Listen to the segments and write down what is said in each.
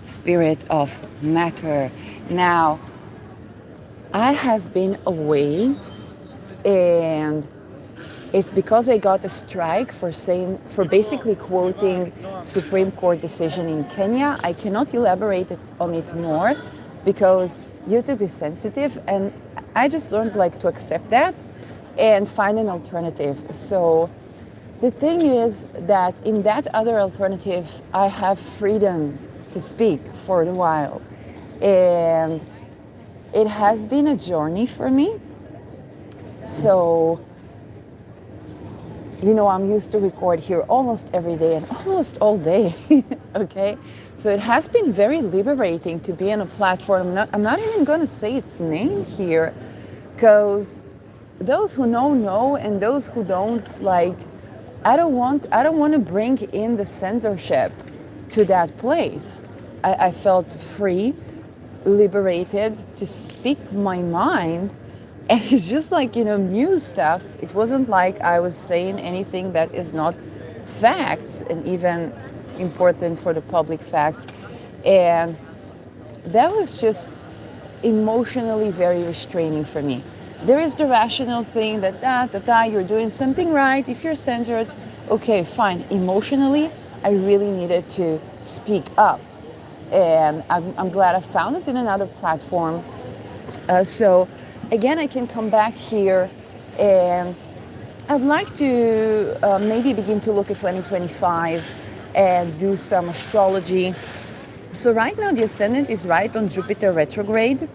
spirit of matter. Now, I have been away, and it's because I got a strike for basically quoting Supreme Court decision in Kenya. I cannot elaborate on it more because YouTube is sensitive, and I just learned like to accept that and find an alternative. So the thing is that in that other alternative, I have freedom to speak for a while. And it has been a journey for me. So, I'm used to record here almost every day and almost all day. Okay? So it has been very liberating to be on a platform. I'm not even going to say its name here because those who know, and those who don't, like, I don't want to bring in the censorship to that place. I felt free, liberated to speak my mind. And it's just like, news stuff. It wasn't like I was saying anything that is not facts and even important for the public facts. And that was just emotionally very restraining for me. There is the rational thing that you're doing something right. If you're censored, okay, fine. Emotionally, I really needed to speak up. And I'm glad I found it in another platform. So again, I can come back here, and I'd like to maybe begin to look at 2025 and do some astrology. So right now the ascendant is right on Jupiter retrograde,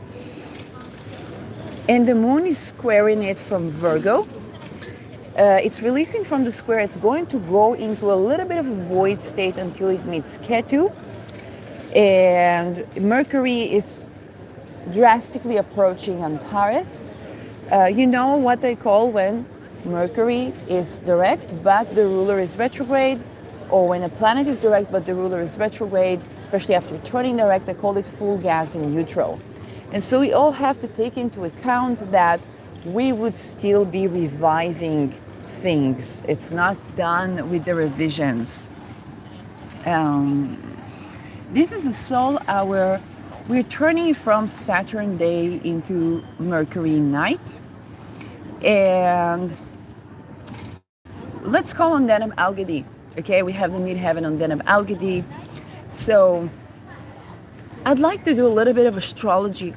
and the moon is squaring it from Virgo. It's releasing from the square. It's going to go into a little bit of a void state until it meets Ketu. And Mercury is drastically approaching Antares. You know what they call when Mercury is direct but the ruler is retrograde, or when a planet is direct but the ruler is retrograde, especially after turning direct, they call it full gas in neutral. And so we all have to take into account that we would still be revising things. It's not done with the revisions. This is a soul hour. We're turning from Saturn day into Mercury night. And let's call on Deneb Al-Gadi. Okay, we have the midheaven on Deneb Al-Gadi. So I'd like to do a little bit of astrology,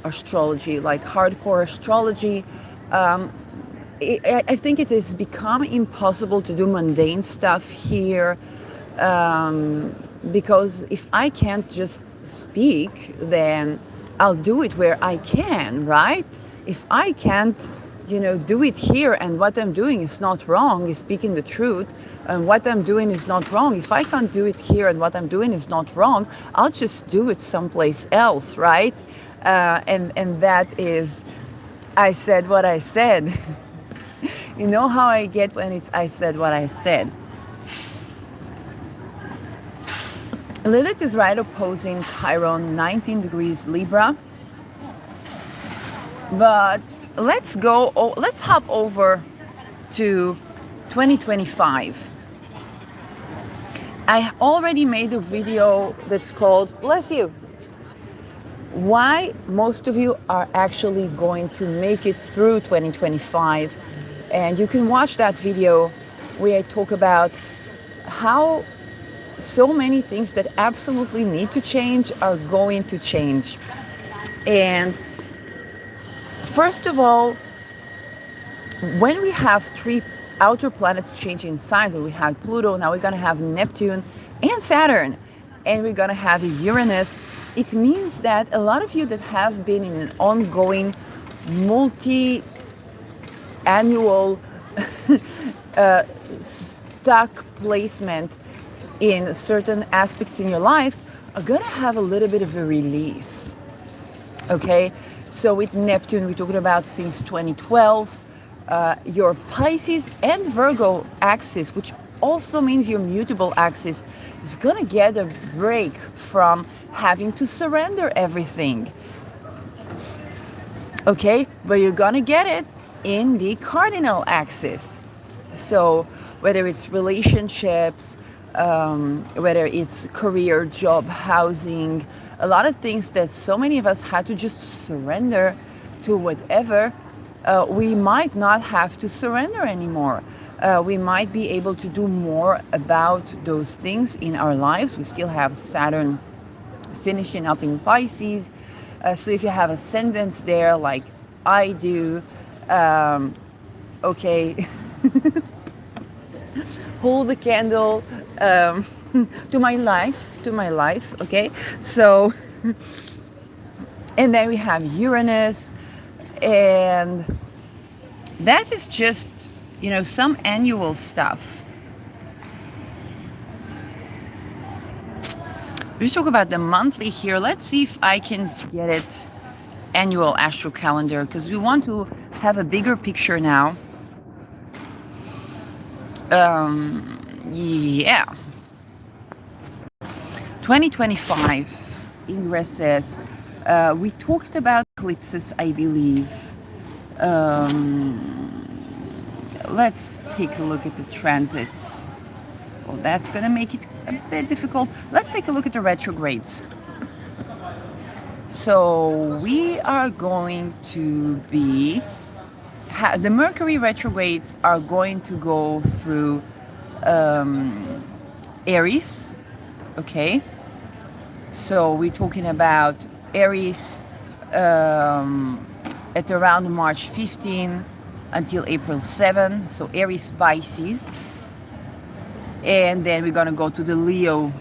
like hardcore astrology. I think it has become impossible to do mundane stuff here. Because if I can't just speak, then I'll do it where I can, right? If I can't, do it here, and what I'm doing is not wrong, is speaking the truth, and what I'm doing is not wrong. If I can't do it here and what I'm doing is not wrong, I'll just do it someplace else, right? And that is, I said what I said. You know how I get when it's I said what I said. Lilith is right opposing Chiron, 19 degrees Libra. But let's hop over to 2025. I already made a video that's called, bless you, why most of you are actually going to make it through 2025. And you can watch that video where I talk about how so many things that absolutely need to change are going to change. And first of all, when we have three outer planets changing signs, we had Pluto, now we're going to have Neptune and Saturn, and we're going to have Uranus. It means that a lot of you that have been in an ongoing multi-annual stuck placement in certain aspects in your life are going to have a little bit of a release. Okay, so with Neptune, we're talking about since 2012, your Pisces and Virgo axis, which also means your mutable axis, is going to get a break from having to surrender everything. Okay, but you're going to get it in the cardinal axis. So whether it's relationships, whether it's career, job, housing, a lot of things that so many of us had to just surrender to whatever, we might not have to surrender anymore. We might be able to do more about those things in our lives. We still have Saturn finishing up in Pisces. So if you have ascendants there, like I do, okay, hold the candle to my life, okay? So, and then we have Uranus, and that is just, some annual stuff. Let's talk about the monthly here. Let's see if I can get it annual astro calendar, because we want to have a bigger picture now. Yeah. 2025 ingresses. We talked about eclipses, I believe. Let's take a look at the transits. Well, that's going to make it a bit difficult. Let's take a look at the retrogrades. So we are going to be, the Mercury retrogrades are going to go through Aries, okay? So we're talking about Aries at around March 15 until April 7, so Aries, Pisces. And then we're going to go to the Leo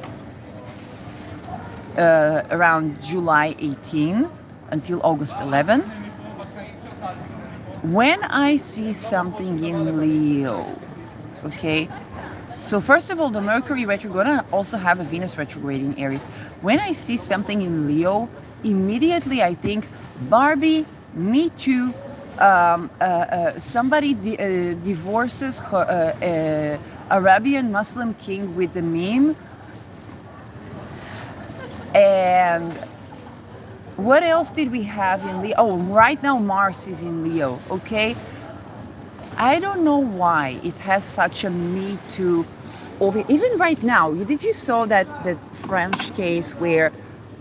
around July 18 until August 11. When I see something in Leo, okay, so first of all, the Mercury retrograde, going to also have a Venus retrograde in Aries. When I see something in Leo, immediately I think, Barbie, me too. Somebody divorces her, Arabian Muslim king with the meme. And what else did we have in Leo? Oh, right now Mars is in Leo, okay? I don't know why it has such a Me Too over. Even right now, did you saw that French case where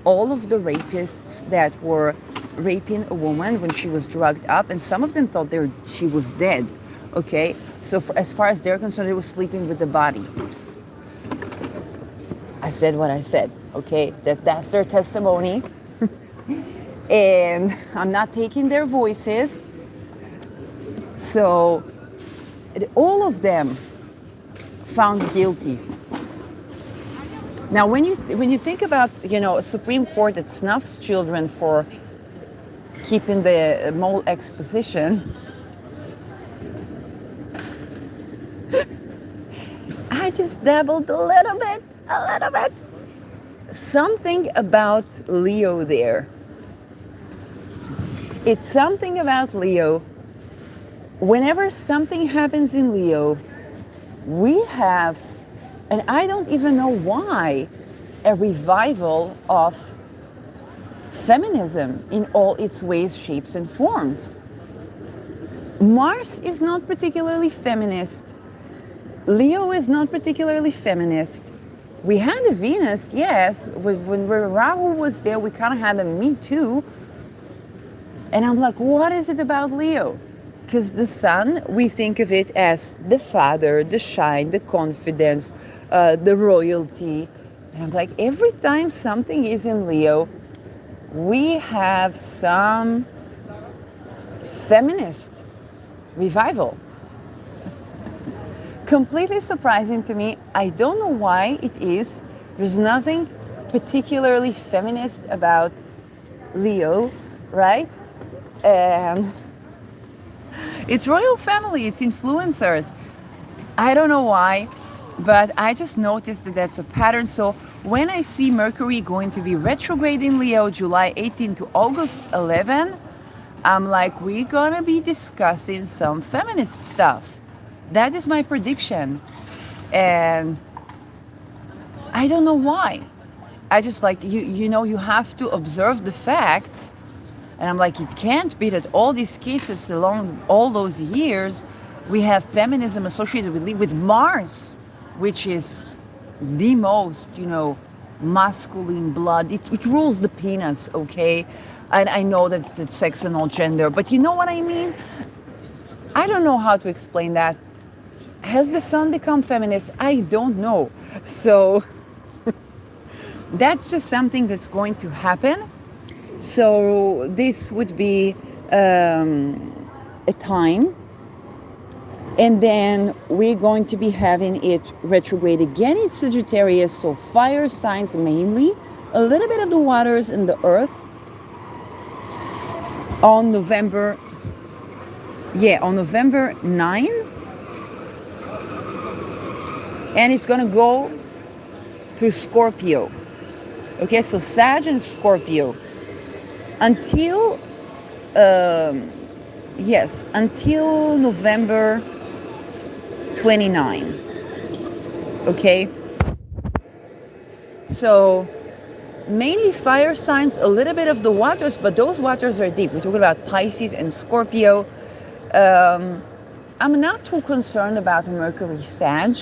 all of the rapists that were raping a woman when she was drugged up, and some of them thought she was dead, okay? So as far as they're concerned, they were sleeping with the body. I said what I said, okay? That's their testimony. And I'm not taking their voices. So all of them found guilty. Now, when you think about, a Supreme Court that snuffs children for keeping the mole exposition, I just dabbled a little bit. Something about Leo there. It's something about Leo. Whenever something happens in Leo, we have, and I don't even know why, a revival of feminism in all its ways, shapes, and forms. Mars is not particularly feminist. Leo is not particularly feminist. We had a Venus, yes. When Rahu was there, we kind of had a Me Too. And I'm like, what is it about Leo? Because the sun, we think of it as the father, the shine, the confidence, the royalty. And I'm like, every time something is in Leo, we have some feminist revival. Completely surprising to me. I don't know why it is. There's nothing particularly feminist about Leo, right? And it's royal family, it's influencers. I don't know why, but I just noticed that that's a pattern. So when I see Mercury going to be retrograde in Leo, July 18 to August 11, I'm like, we're gonna be discussing some feminist stuff. That is my prediction. And I don't know why. I just like, you have to observe the facts. And I'm like, it can't be that all these cases along all those years, we have feminism associated with Mars, which is the most, masculine blood. It rules the penis, okay? And I know that's the sex and all gender, but you know what I mean? I don't know how to explain that. Has the sun become feminist? I don't know. So that's just something that's going to happen. So this would be a time. And then we're going to be having it retrograde again in Sagittarius, so fire signs mainly, a little bit of the waters and the earth on November 9. And it's going to go through Scorpio. Okay, so Sag and Scorpio until until November 29. Okay, so mainly fire signs, a little bit of the waters, but those waters are deep. We're talking about Pisces and Scorpio. I'm not too concerned about Mercury Sag.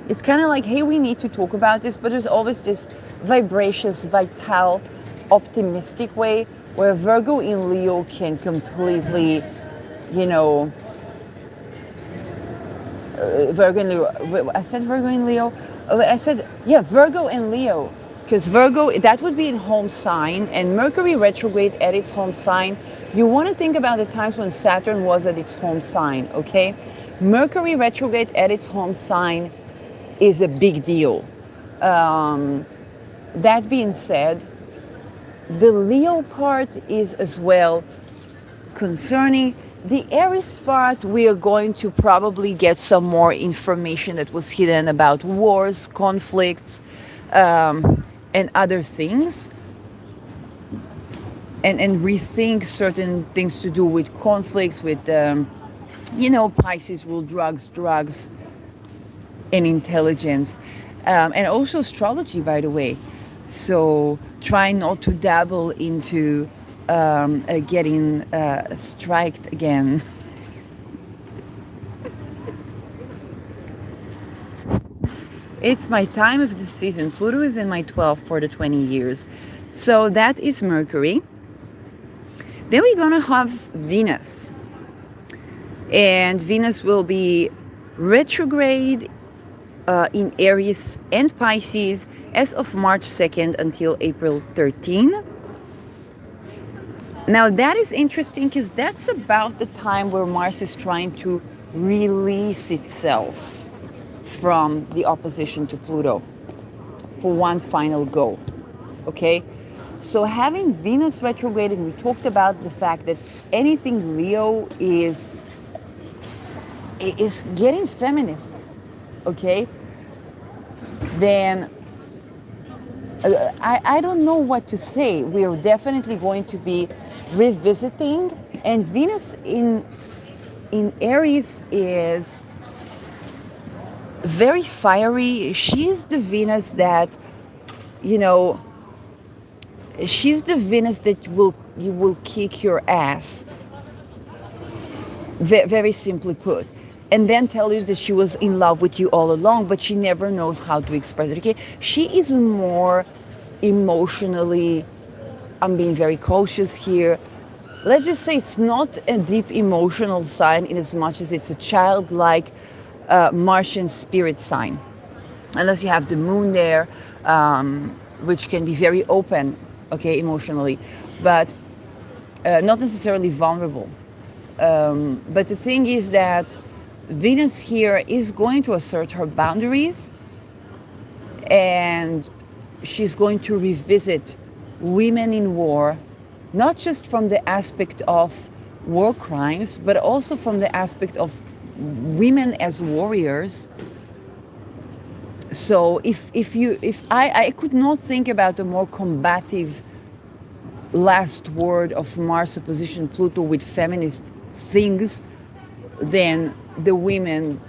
It's kind of like, hey, we need to talk about this, but there's always this vivacious, vital, optimistic way where Virgo in Leo can completely, Virgo and Leo. I said Virgo and Leo. I said, yeah, Virgo and Leo. Because Virgo, that would be in home sign, and Mercury retrograde at its home sign. You want to think about the times when Saturn was at its home sign, okay? Mercury retrograde at its home sign is a big deal. That being said, the Leo part is as well concerning. The Aries part, we are going to probably get some more information that was hidden about wars, conflicts, and other things, and rethink certain things to do with conflicts, with, Pisces rule drugs, and intelligence, and also astrology, by the way. So try not to dabble into getting striked again. It's my time of the season. Pluto is in my 12th for the 20 years. So that is Mercury. Then we're going to have Venus. And Venus will be retrograde in Aries and Pisces as of March 2nd until April 13. Now that is interesting because that's about the time where Mars is trying to release itself from the opposition to Pluto for one final go. Okay? So having Venus retrograde, we talked about the fact that anything Leo is getting feminist, okay? Then I don't know what to say. We are definitely going to be revisiting, and Venus in Aries is very fiery. She is the Venus that, she's the Venus that you will kick your ass, very simply put, and then tell you that she was in love with you all along, but she never knows how to express it, okay? She is more emotionally, I'm being very cautious here. Let's just say it's not a deep emotional sign in as much as it's a childlike Martian spirit sign. Unless you have the moon there, which can be very open, okay, emotionally, but not necessarily vulnerable. But the thing is that Venus here is going to assert her boundaries, and she's going to revisit women in war, not just from the aspect of war crimes, but also from the aspect of women as warriors. So if I could not think about a more combative last word of Mars opposition Pluto with feminist things than the women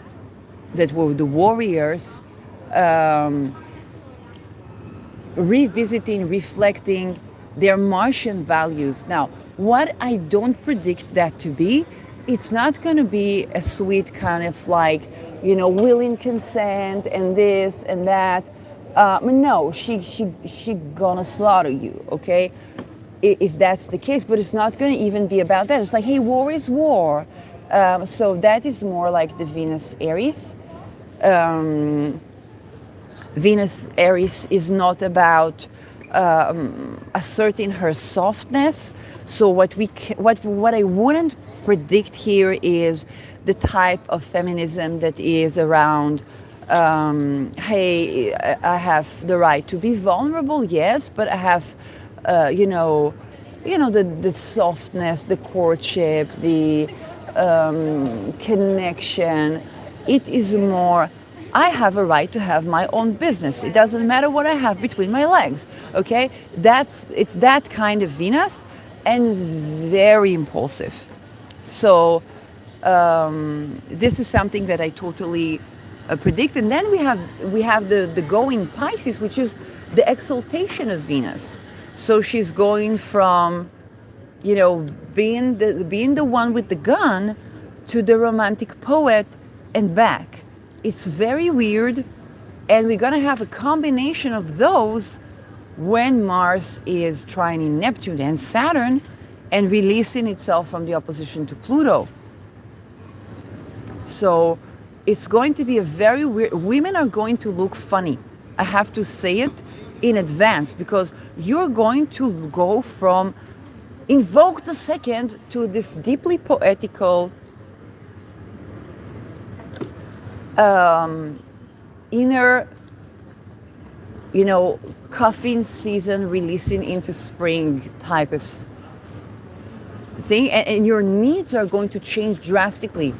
that were the warriors, revisiting, reflecting their Martian values. Now, what I don't predict that to be, it's not going to be a sweet kind of like, willing consent and this and that. No, she gonna slaughter you, okay? If that's the case, but it's not gonna even be about that. It's like, hey, war is war. So that is more like the Venus Aries. Um, Venus Aries is not about asserting her softness. So what I wouldn't predict here is the type of feminism that is around. Hey, I have the right to be vulnerable, yes, but I have, the softness, the courtship, the connection. It is more, I have a right to have my own business. It doesn't matter what I have between my legs. Okay, it's that kind of Venus, and very impulsive. So this is something that I totally predict. And then we have the going Pisces, which is the exaltation of Venus. So she's going from, being the one with the gun to the romantic poet and back. It's very weird, and we're gonna have a combination of those when Mars is trining Neptune and Saturn and releasing itself from the opposition to Pluto. So it's going to be a very weird, women are going to look funny. I have to say it in advance, because you're going to go from invoke the second to this deeply poetical inner, cuffing season releasing into spring type of thing. And your needs are going to change drastically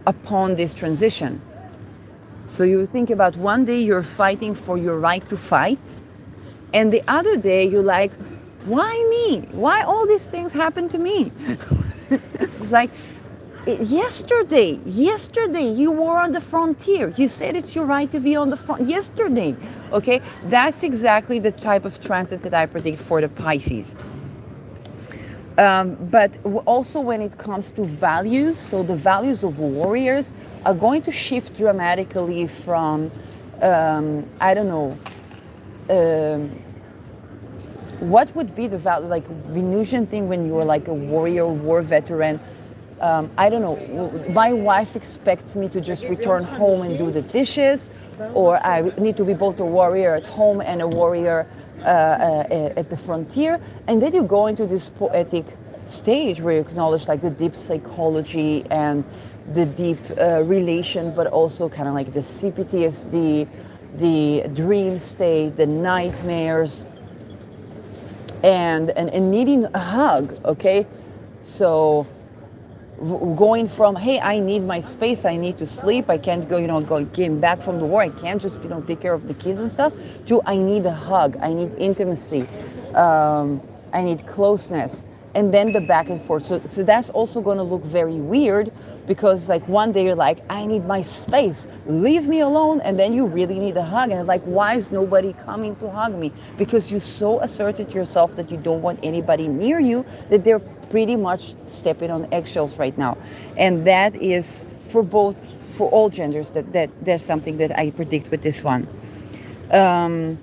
upon this transition. So you think about, one day you're fighting for your right to fight, and the other day you're like, why me? Why all these things happen to me? It's like, yesterday you were on the frontier. You said it's your right to be on the front yesterday. Okay, that's exactly the type of transit that I predict for the Pisces. But also when it comes to values, so the values of warriors are going to shift dramatically from, I don't know, what would be the value, like Venusian thing when you were like a warrior, war veteran. I don't know, my wife expects me to just return home and do the dishes, or I need to be both a warrior at home and a warrior at the frontier. And then you go into this poetic stage where you acknowledge like the deep psychology and the deep relation, but also kind of like the CPTSD, the dream state, the nightmares, and needing a hug. Okay, so going from, hey, I need my space, I need to sleep, I can't came back from the war, I can't just take care of the kids and stuff, to I need a hug, I need intimacy, I need closeness, and then the back and forth. So that's also going to look very weird, because like one day you're like, I need my space, leave me alone, and then you really need a hug, and it's like, why is nobody coming to hug me? Because you so asserted yourself that you don't want anybody near you, that they're pretty much stepping on eggshells right now. And that is for all genders, that there's something that I predict with this one. To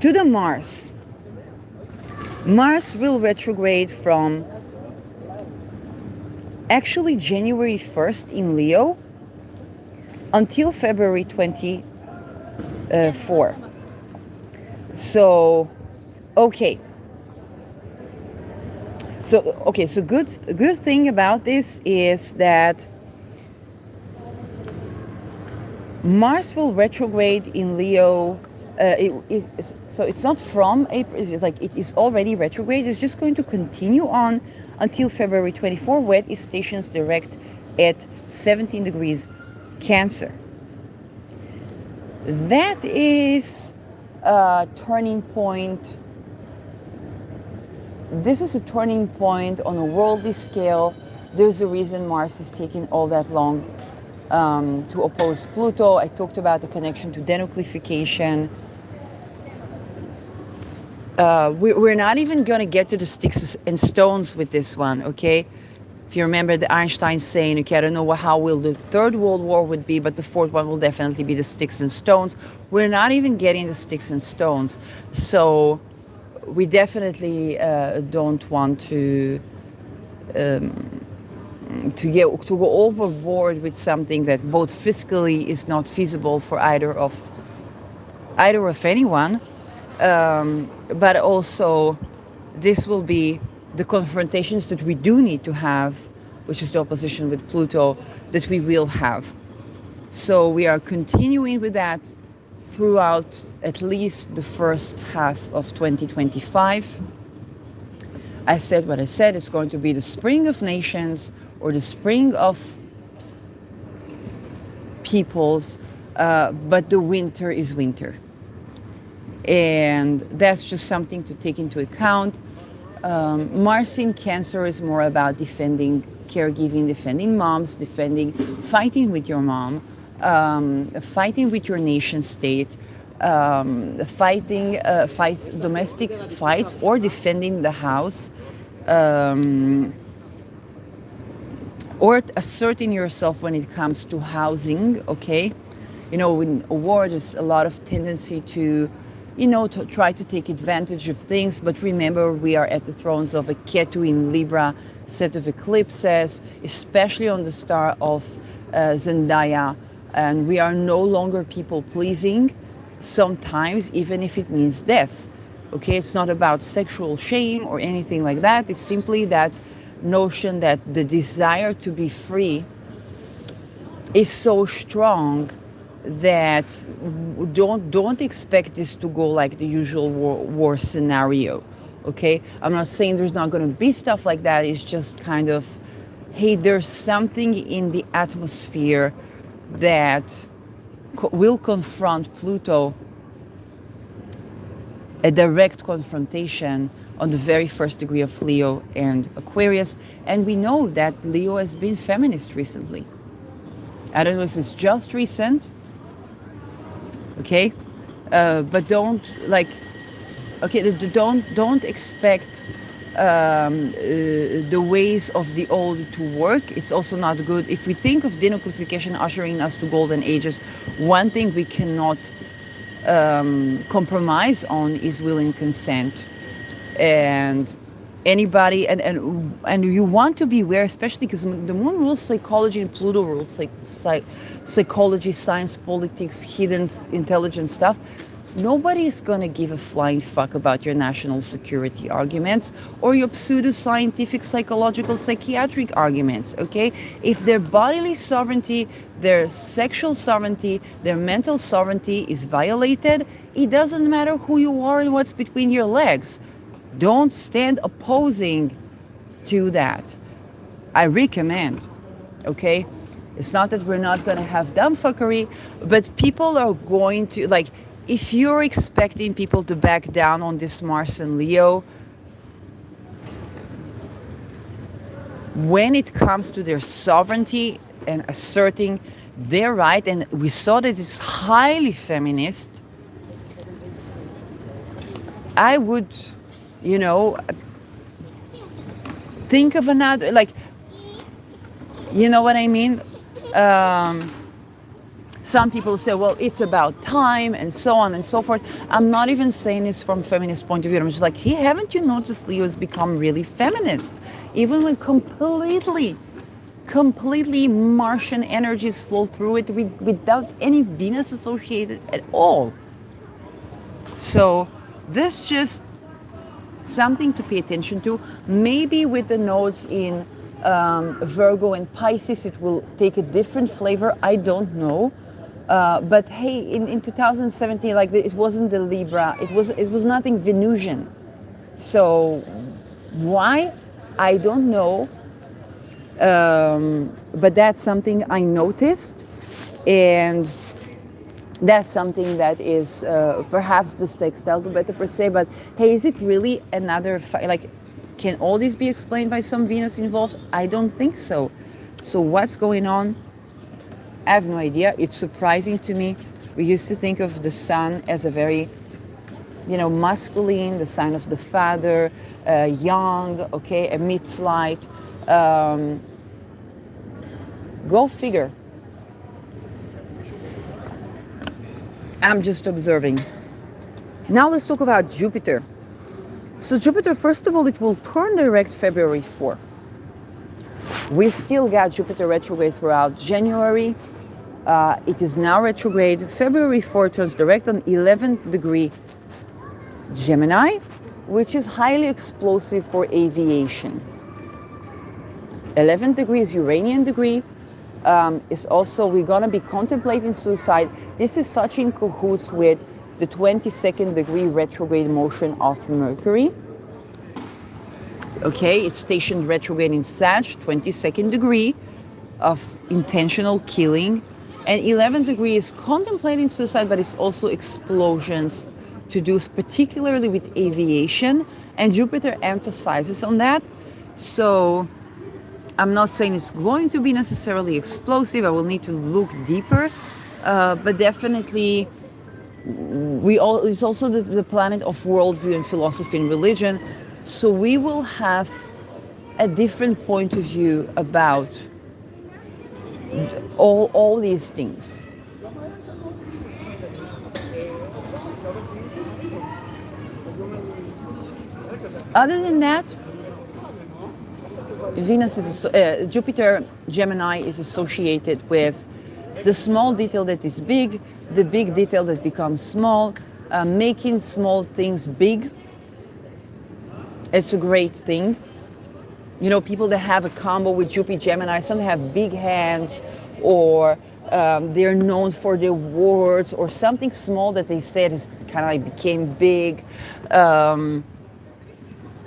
the Mars. Mars will retrograde from actually January 1st in Leo until February 24. So, okay. So good thing about this is that Mars will retrograde in Leo. So it's not from April. It's like it is already retrograde. It's just going to continue on until February 24, where it is stationed direct at 17 degrees Cancer. That is a turning point. This is a turning point on a worldly scale. There's a reason Mars is taking all that long to oppose Pluto. I talked about the connection to denuclearification. We're not even going to get to the sticks and stones with this one, okay? If you remember the Einstein saying, okay, I don't know how will the third world war would be, but the fourth one will definitely be the sticks and stones. We're not even getting the sticks and stones. So we definitely don't want to go overboard with something that both fiscally is not feasible for either of anyone, but also this will be the confrontations that we do need to have, which is the opposition with Pluto, that we will have. So we are continuing with that throughout at least the first half of 2025. I said what I said. It's going to be the spring of nations or the spring of peoples, but the winter is winter. And that's just something to take into account. Mars in Cancer is more about defending, caregiving, defending moms, fighting with your mom, fighting with your nation state, fights, domestic fights, or defending the house, or asserting yourself when it comes to housing. Okay, in a war, there's a lot of tendency to to try to take advantage of things. But remember, we are at the thrones of a Ketu in Libra set of eclipses, especially on the star of Zendaya. And we are no longer people pleasing, sometimes even if it means death. Okay, it's not about sexual shame or anything like that. It's simply that notion that the desire to be free is so strong that don't expect this to go like the usual war scenario. Okay, I'm not saying there's not going to be stuff like that. It's just kind of, hey, there's something in the atmosphere that will confront Pluto, a direct confrontation on the very first degree of Leo and Aquarius. And we know that Leo has been feminist recently. I don't know if it's just recent, okay, but don't expect the ways of the old to work. It's also not good. If we think of denuclearification ushering us to golden ages, one thing we cannot compromise on is will and consent. And anybody, and you want to be aware, especially because the moon rules psychology and Pluto rules psychology, science, politics, hidden intelligence stuff. Nobody is going to give a flying fuck about your national security arguments or your pseudo-scientific, psychological, psychiatric arguments, okay? If their bodily sovereignty, their sexual sovereignty, their mental sovereignty is violated, it doesn't matter who you are and what's between your legs. Don't stand opposing to that. I recommend, okay? It's not that we're not going to have dumbfuckery, but people are going to, like, if you're expecting people to back down on this Mars and Leo, when it comes to their sovereignty and asserting their right, and we saw that it's highly feminist, I would, think of another, like, you know what I mean? Some people say, well, it's about time and so on and so forth. I'm not even saying this from feminist point of view. I'm just like, hey, haven't you noticed Leo has become really feminist? Even when completely Martian energies flow through it without any Venus associated at all. So this just something to pay attention to. Maybe with the nodes in Virgo and Pisces, it will take a different flavor. I don't know. But hey, in 2017, like it wasn't the Libra, it was nothing Venusian. So why? I don't know. But that's something I noticed, and that's something that is perhaps the sextile to Beta per se. But hey, is it really another like? Can all this be explained by some Venus involved? I don't think so. So what's going on? I have no idea. It's surprising to me. We used to think of the sun as a very, masculine, the sign of the father, young, okay, emits light, Um, Go figure. I'm just observing. Now let's talk about Jupiter. So Jupiter, first of all, it will turn direct February 4. We still got Jupiter retrograde throughout January. It is now retrograde. February 4 turns direct on 11th degree Gemini, which is highly explosive for aviation. 11th degree is Uranian degree. Is also, we're going to be contemplating suicide. This is such in cahoots with the 22nd degree retrograde motion of Mercury. Okay, it's stationed retrograde in Sag, 22nd degree of intentional killing. And 11th degree is contemplating suicide, but it's also explosions to do particularly with aviation. And Jupiter emphasizes on that. So I'm not saying it's going to be necessarily explosive. I will need to look deeper. But definitely, it's also the planet of worldview and philosophy and religion. So we will have a different point of view about all these things. Other than that, Jupiter Gemini is associated with the small detail that is big, the big detail that becomes small, making small things big. It's a great thing. You know, people that have a combo with Jupiter Gemini, some have big hands, or they're known for their words, or something small that they said is kind of like became big.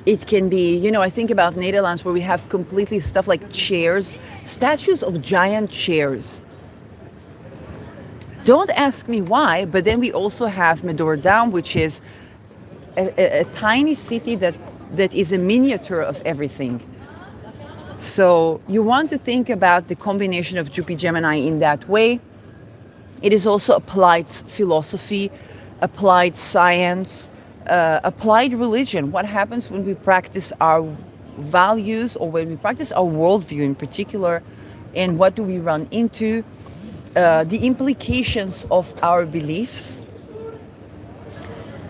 It can be, you know, I think about Netherlands where we have completely stuff like chairs, statues of giant chairs. Don't ask me why, but then we also have Medoordam, which is a tiny city that is a miniature of everything. So you want to think about the combination of Jupiter Gemini in that way. It is also applied philosophy, applied science, applied religion. What happens when we practice our values, or when we practice our worldview in particular, and what do we run into? The implications of our beliefs.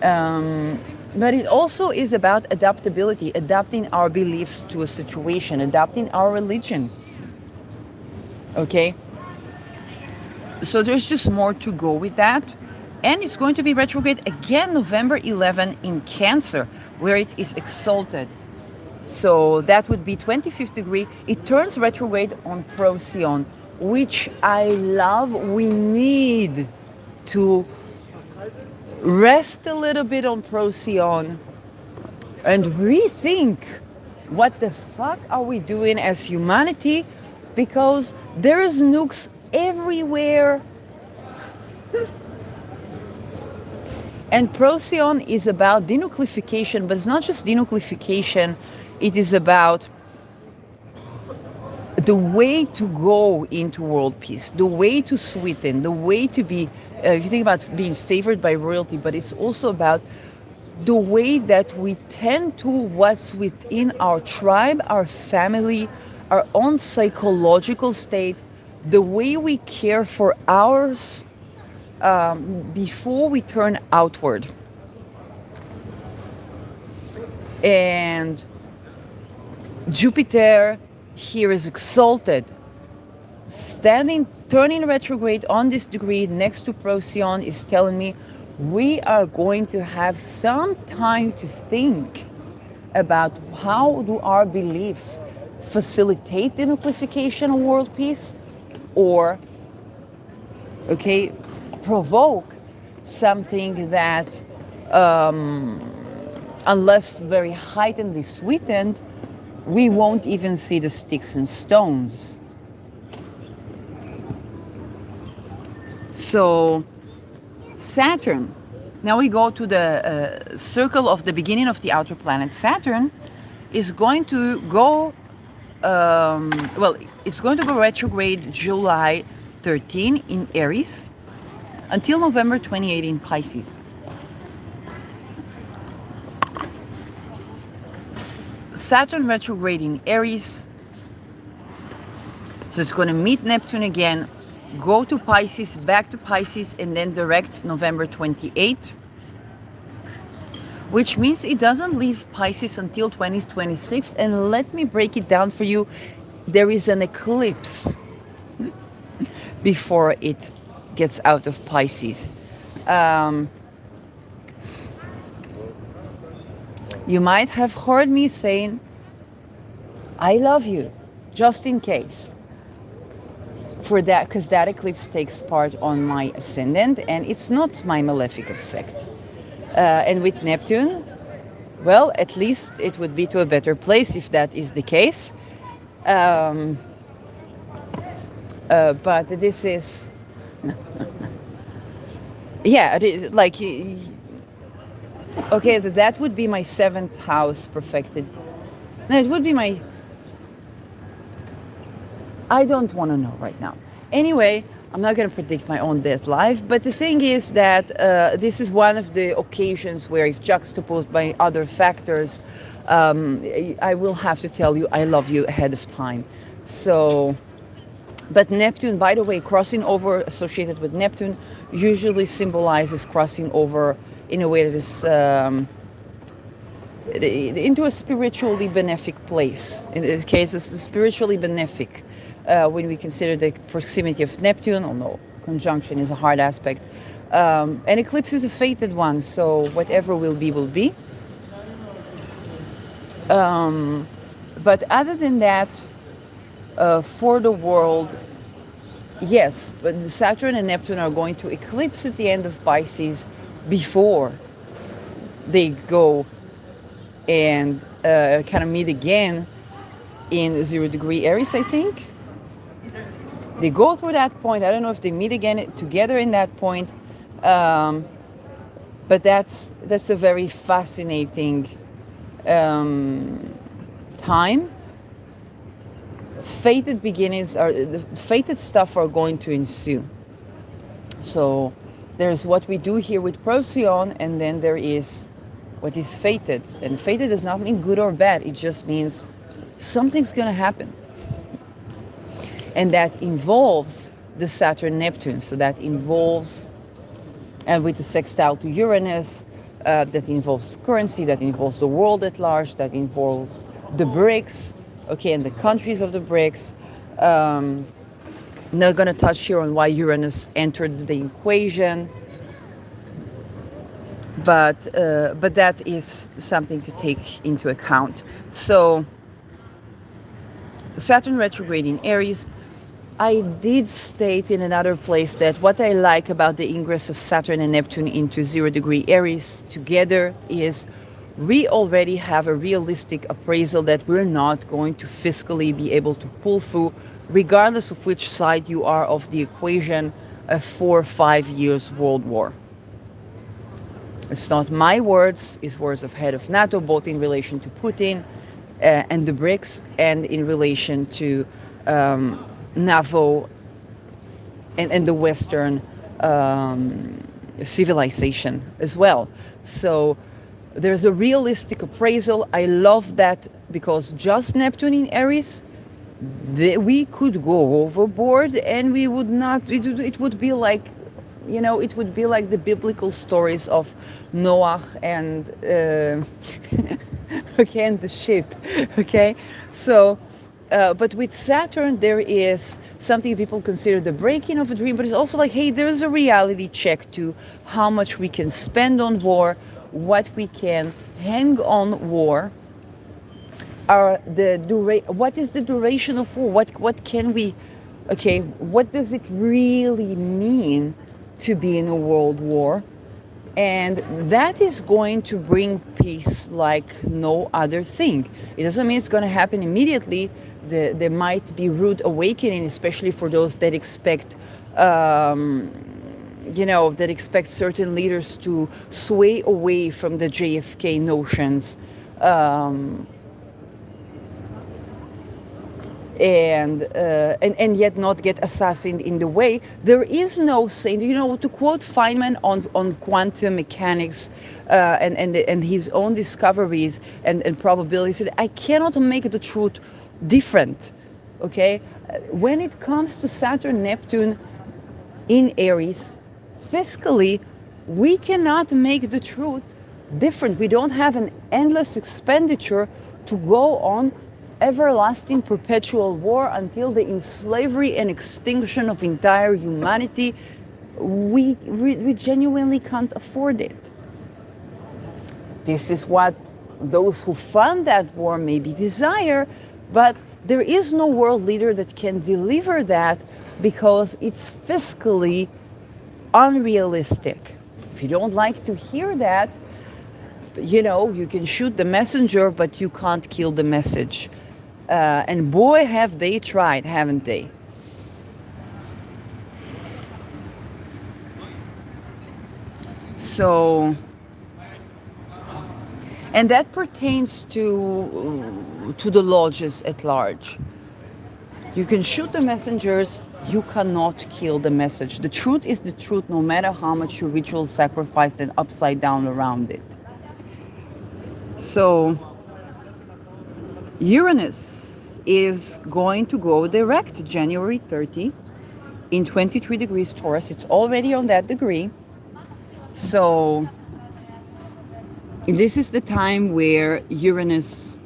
But it also is about adaptability, adapting our beliefs to a situation, adapting our religion. Okay? So there's just more to go with that. And it's going to be retrograde again November 11 in Cancer, where it is exalted. So that would be 25th degree. It turns retrograde on Procyon, which I love. We need to rest a little bit on Procyon and rethink what the fuck are we doing as humanity, because there is nukes everywhere. And Procyon is about denuclearification, but it's not just denuclearification, it is about the way to go into world peace, the way to sweeten, the way to be, if you think about being favored by royalty, but it's also about the way that we tend to what's within our tribe, our family, our own psychological state, the way we care for ours before we turn outward. And Jupiter here is exalted, turning retrograde on this degree next to Procyon is telling me we are going to have some time to think about how do our beliefs facilitate denuclearification and world peace, or, okay, provoke something that, unless very heightenedly sweetened, we won't even see the sticks and stones. So Saturn, now we go to the circle of the beginning of the outer planet. Saturn is going to go, it's going to go retrograde July 13 in Aries until November 28 in Pisces. Saturn retrograde in Aries So it's going to meet Neptune again, go to Pisces, back to Pisces, and then direct November 28th, which means it doesn't leave Pisces until 2026. And let me break it down for you. There is an eclipse before it gets out of Pisces. You might have heard me saying, I love you, just in case. For that, because that eclipse takes part on my ascendant, and it's not my malefic sect. And with Neptune, well, at least it would be to a better place if that is the case. But this is, yeah, like, okay, that would be my 7th house perfected. No, it would be my, I don't want to know right now. Anyway, I'm not going to predict my own death life, but the thing is that this is one of the occasions where, if juxtaposed by other factors, I will have to tell you I love you ahead of time. So, but Neptune, by the way, crossing over associated with Neptune usually symbolizes crossing over in a way that is into a spiritually benefic place. In this case, it's spiritually benefic. When we consider the proximity of Neptune, although conjunction is a hard aspect. An eclipse is a fated one, so whatever will be, will be. But other than that, for the world, yes, but Saturn and Neptune are going to eclipse at the end of Pisces before they go and kind of meet again in 0 degree Aries, I think. They go through that point. I don't know if they meet again together in that point, but that's a very fascinating time. Fated beginnings the fated stuff are going to ensue. So there's what we do here with Procyon, and then there is what is fated. And fated does not mean good or bad. It just means something's going to happen. And that involves the Saturn-Neptune. So that involves, and with the sextile to Uranus, that involves currency, that involves the world at large, that involves the BRICS, okay, and the countries of the BRICS. Not going to touch here on why Uranus entered the equation, but that is something to take into account. So Saturn retrograde in Aries. I did state in another place that what I like about the ingress of Saturn and Neptune into 0 degree Aries together is we already have a realistic appraisal that we're not going to fiscally be able to pull through, regardless of which side you are of the equation, a 4 or 5 years world war. It's not my words, it's words of head of NATO, both in relation to Putin and the BRICS, and in relation to NAVO and the Western civilization as well. So there's a realistic appraisal. I love that, because just Neptune in Aries, we could go overboard and we would not, it would be like, you know, it would be like the biblical stories of Noah and okay, and the ship, okay? So but with Saturn, there is something people consider the breaking of a dream, but it's also like, hey, there's a reality check to how much we can spend on war, what we can hang on war, what is the duration of war, what can we, okay, what does it really mean to be in a world war? And that is going to bring peace like no other thing. It doesn't mean it's going to happen immediately. There might be rude awakening, especially for those that expect, that expect certain leaders to sway away from the JFK notions. And yet not get assassinated in the way. There is no saying, to quote Feynman on quantum mechanics and his own discoveries and probabilities, I cannot make the truth different. okay? When it comes to Saturn, Neptune in Aries, fiscally, we cannot make the truth different. We don't have an endless expenditure to go on everlasting perpetual war until the enslavery and extinction of entire humanity. We genuinely can't afford it. This is what those who fund that war maybe desire, but there is no world leader that can deliver that because it's fiscally unrealistic. If you don't like to hear that, you can shoot the messenger, but you can't kill the message. And boy, have they tried, haven't they? So, and that pertains to the lodges at large. You can shoot the messengers, you cannot kill the message. The truth is the truth, no matter how much your ritual sacrificed and upside down around it. So, Uranus is going to go direct January 30 in 23 degrees Taurus. It's already on that degree. So, this is the time where Uranus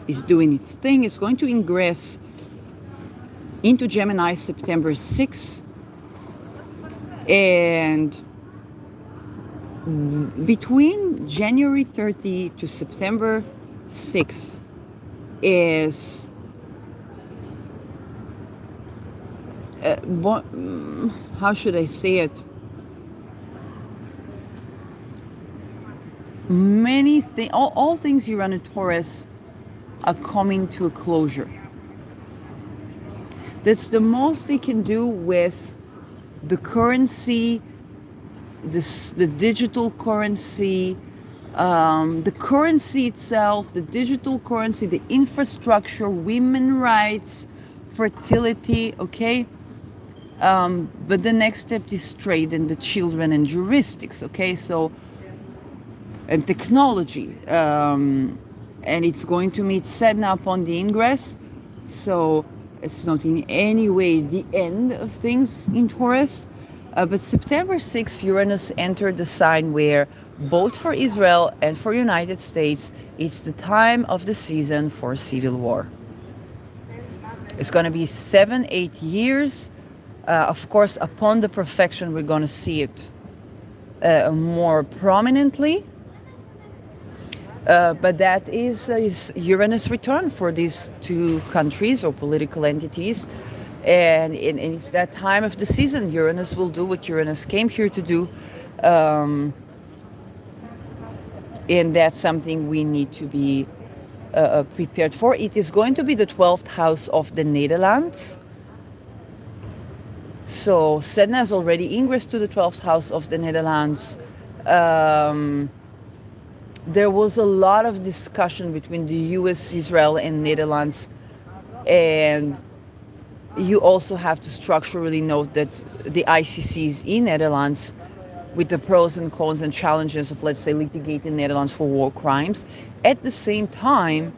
is doing its thing. It's going to ingress into Gemini September 6th. And between January 30 to September 6th is how should I say it? Many things, all things you run in Taurus are coming to a closure. That's the most they can do with the currency, the digital currency, the currency itself, the digital currency, the infrastructure, women rights, fertility, okay? But the next step is trade and the children and juristics, okay? So, and technology. And it's going to meet Sedna upon the ingress. So it's not in any way the end of things in Taurus. But September 6th, Uranus entered the sign where both for Israel and for United States, it's the time of the season for civil war. It's going to be 7-8 years. Of course, upon the perfection, we're going to see it more prominently. But that is Uranus' return for these two countries or political entities. And it's that time of the season. Uranus will do what Uranus came here to do. And that's something we need to be prepared for. It is going to be the 12th house of the Netherlands. So Sedna has already ingressed to the 12th house of the Netherlands. There was a lot of discussion between the US, Israel, and Netherlands. And you also have to structurally note that the ICCs in Netherlands, with the pros and cons and challenges of, let's say, litigating Netherlands for war crimes, at the same time,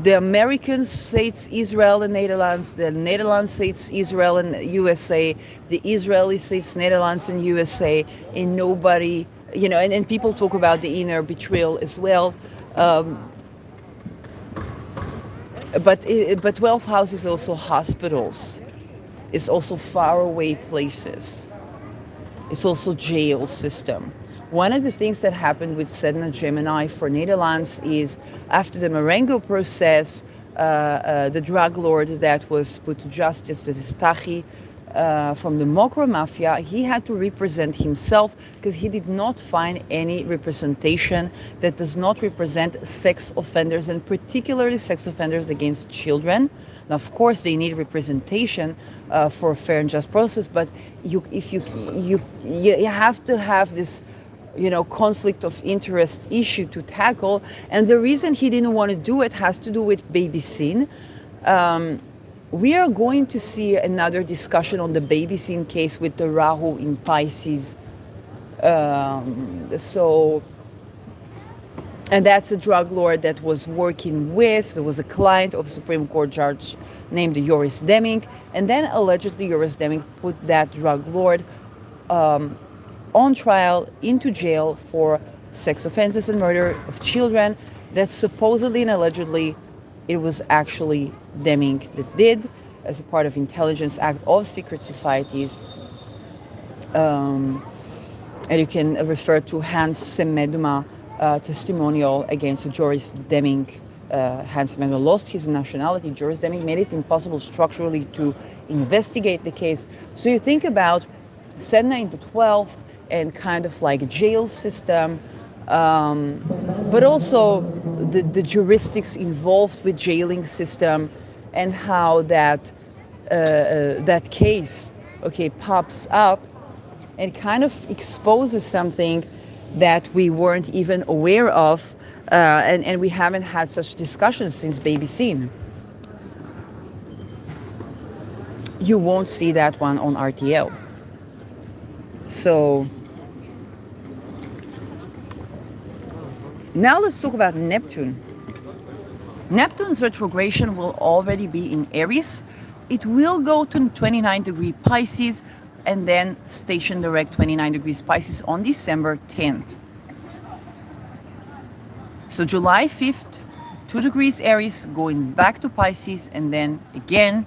the Americans say it's Israel and Netherlands, the Netherlands say it's Israel and USA, the Israelis say it's Netherlands and USA, and nobody, and people talk about the inner betrayal as well. But 12th house is also hospitals. It's also faraway places. It's also jail system. One of the things that happened with Sedna Gemini for Netherlands is after the Marengo process, the drug lord that was put to justice, this is Taghi, from the Mokro Mafia, he had to represent himself because he did not find any representation that does not represent sex offenders, and particularly sex offenders against children. Now, of course, they need representation for a fair and just process, but you have to have this conflict of interest issue to tackle. And the reason he didn't want to do it has to do with baby sin. We are going to see another discussion on the baby sin case with the Rahu in Pisces. So And that's a drug lord that was working with, there was a client of a Supreme Court judge named Joris Deming. And then allegedly Joris Deming put that drug lord on trial into jail for sex offenses and murder of children that supposedly and allegedly it was actually Deming that did as a part of Intelligence Act of secret societies. And you can refer to Hans Semeduma testimonial against Joris Deming. Hans Semeduma lost his nationality. Joris Deming made it impossible structurally to investigate the case. So you think about Sedna into 12th and kind of like jail system, but also the heuristics involved with jailing system and how that that case, okay, pops up and kind of exposes something that we weren't even aware of, and we haven't had such discussions since Baby Scene. You won't see that one on RTL. So now let's talk about Neptune. Neptune's retrogression will already be in Aries. It will go to 29 degree Pisces and then station direct 29 degrees Pisces on December 10th. So July 5th, 2 degrees Aries, going back to Pisces, and then again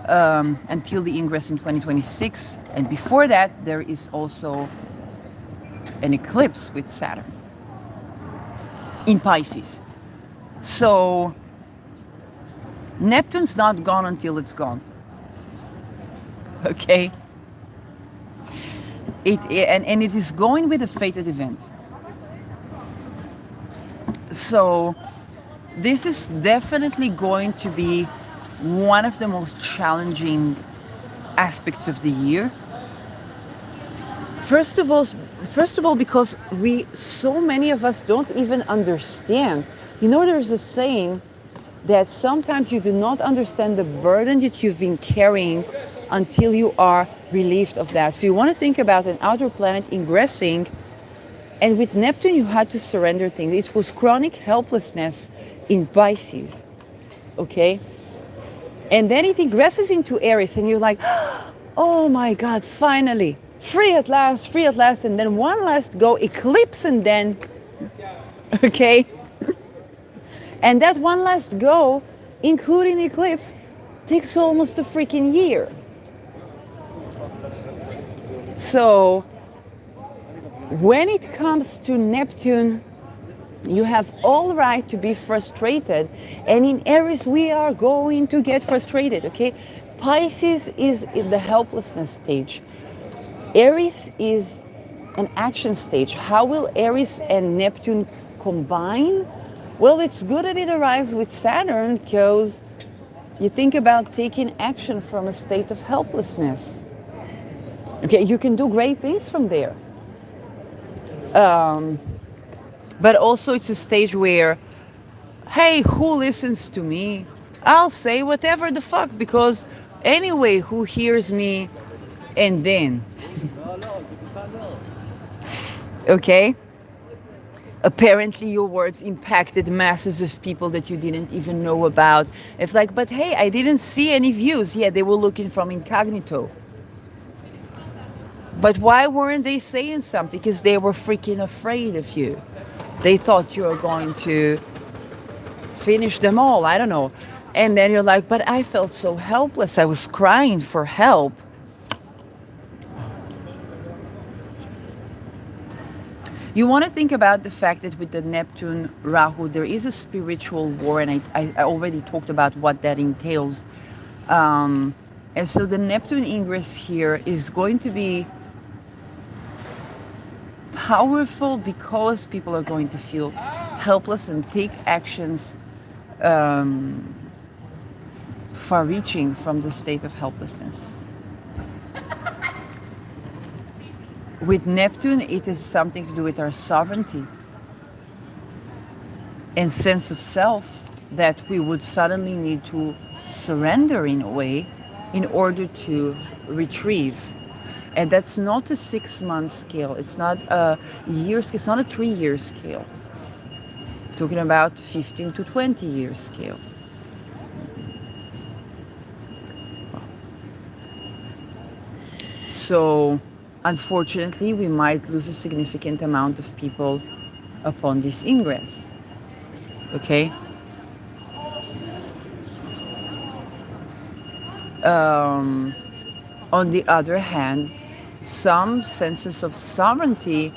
until the ingress in 2026. And before that, there is also an eclipse with Saturn in Pisces. So Neptune's not gone until it's gone. Okay? And it is going with a fated event. So this is definitely going to be one of the most challenging aspects of the year. First of all, because so many of us don't even understand. You know, there's a saying that sometimes you do not understand the burden that you've been carrying until you are relieved of that. So you want to think about an outer planet ingressing, and with Neptune you had to surrender things. It was chronic helplessness in Pisces, okay? And then it ingresses into Aries and you're like, oh my God, finally, free at last, and then one last go, eclipse, and then, okay? And that one last go, including eclipse, takes almost a freaking year. So when it comes to Neptune, you have all right to be frustrated. And in Aries, we are going to get frustrated, okay? Pisces is in the helplessness stage. Aries is an action stage. How will Aries and Neptune combine? Well, it's good that it arrives with Saturn, because you think about taking action from a state of helplessness. Okay, you can do great things from there. But also it's a stage where, hey, who listens to me? I'll say whatever the fuck, because anyway, who hears me? And then, okay? Apparently your words impacted masses of people that you didn't even know about. It's like, but hey, I didn't see any views. Yeah, they were looking from incognito. But why weren't they saying something? Because they were freaking afraid of you. They thought you were going to finish them all. I don't know. And then you're like, but I felt so helpless. I was crying for help. You want to think about the fact that with the Neptune Rahu, there is a spiritual war, and I already talked about what that entails. And so the Neptune ingress here is going to be powerful because people are going to feel helpless and take actions far-reaching from the state of helplessness. With Neptune, it is something to do with our sovereignty and sense of self that we would suddenly need to surrender in a way in order to retrieve. And that's not a 6-month scale. It's not a year scale. It's not a 3-year scale. Talking about 15 to 20 year scale. So, unfortunately, we might lose a significant amount of people upon this ingress. Okay? On the other hand, some senses of sovereignty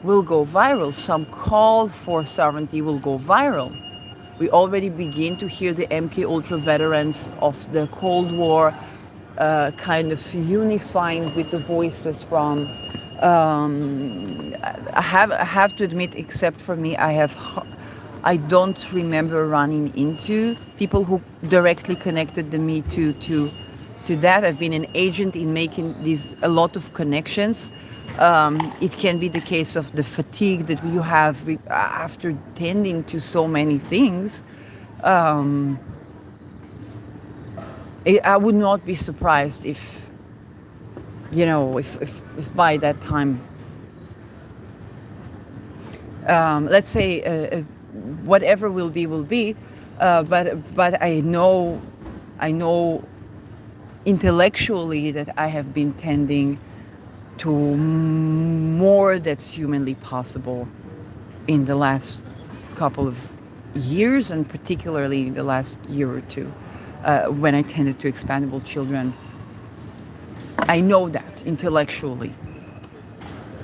will go viral. Some call for sovereignty will go viral. We already begin to hear the MK Ultra veterans of the Cold War kind of unifying with the voices from. I have to admit, except for me, I don't remember running into people who directly connected the Me Too to that. I've been an agent in making a lot of connections. It can be the case of the fatigue that you have after tending to so many things. I would not be surprised if by that time, let's say whatever will be. But I know intellectually that I have been tending to more that's humanly possible in the last couple of years, and particularly the last year or two, when I tended to expandable children. I know that intellectually.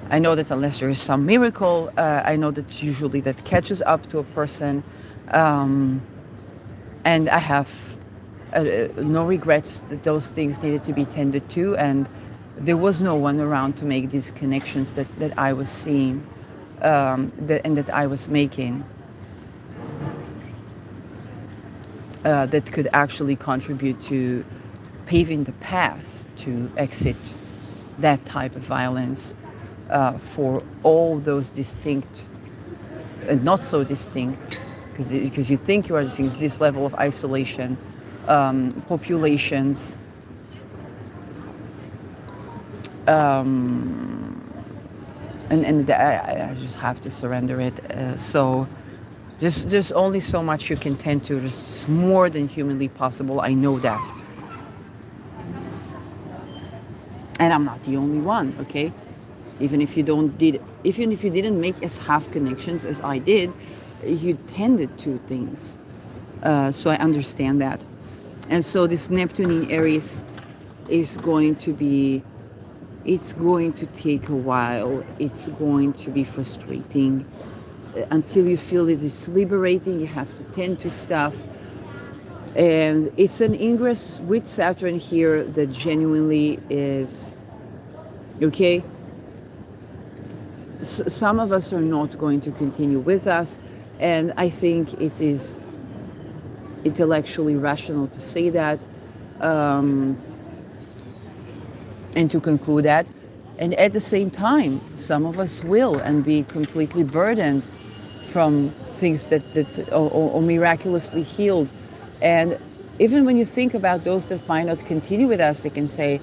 I know that unless there is some miracle, I know that usually that catches up to a person, and I have no regrets that those things needed to be tended to, and there was no one around to make these connections that I was seeing, and that I was making, that could actually contribute to paving the path to exit that type of violence for all those distinct and not so distinct, because you think you are distinct, this level of isolation, populations, and I just have to surrender it. So there's only so much you can tend to. It's more than humanly possible. I know that. And I'm not the only one, okay? Even if you didn't make as half connections as I did, you tended to things. So I understand that. And so this Neptune in Aries is going to be, it's going to take a while. It's going to be frustrating. Until you feel it is liberating, you have to tend to stuff. And it's an ingress with Saturn here that genuinely is, okay? Some of us are not going to continue with us, and I think it is intellectually rational to say that, and to conclude that. And at the same time, some of us will and be completely burdened from things that or miraculously healed. And even when you think about those that might not continue with us, they can say,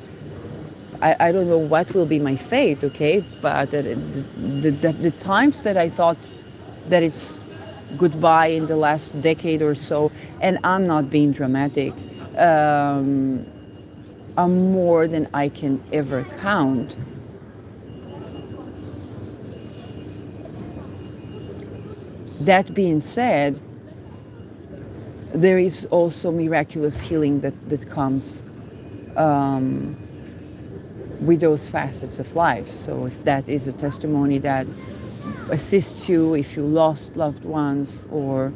I don't know what will be my fate, okay? But the times that I thought that it's goodbye in the last decade or so, and I'm not being dramatic, are more than I can ever count. That being said, there is also miraculous healing that comes with those facets of life. So if that is a testimony that assists you, if you lost loved ones, or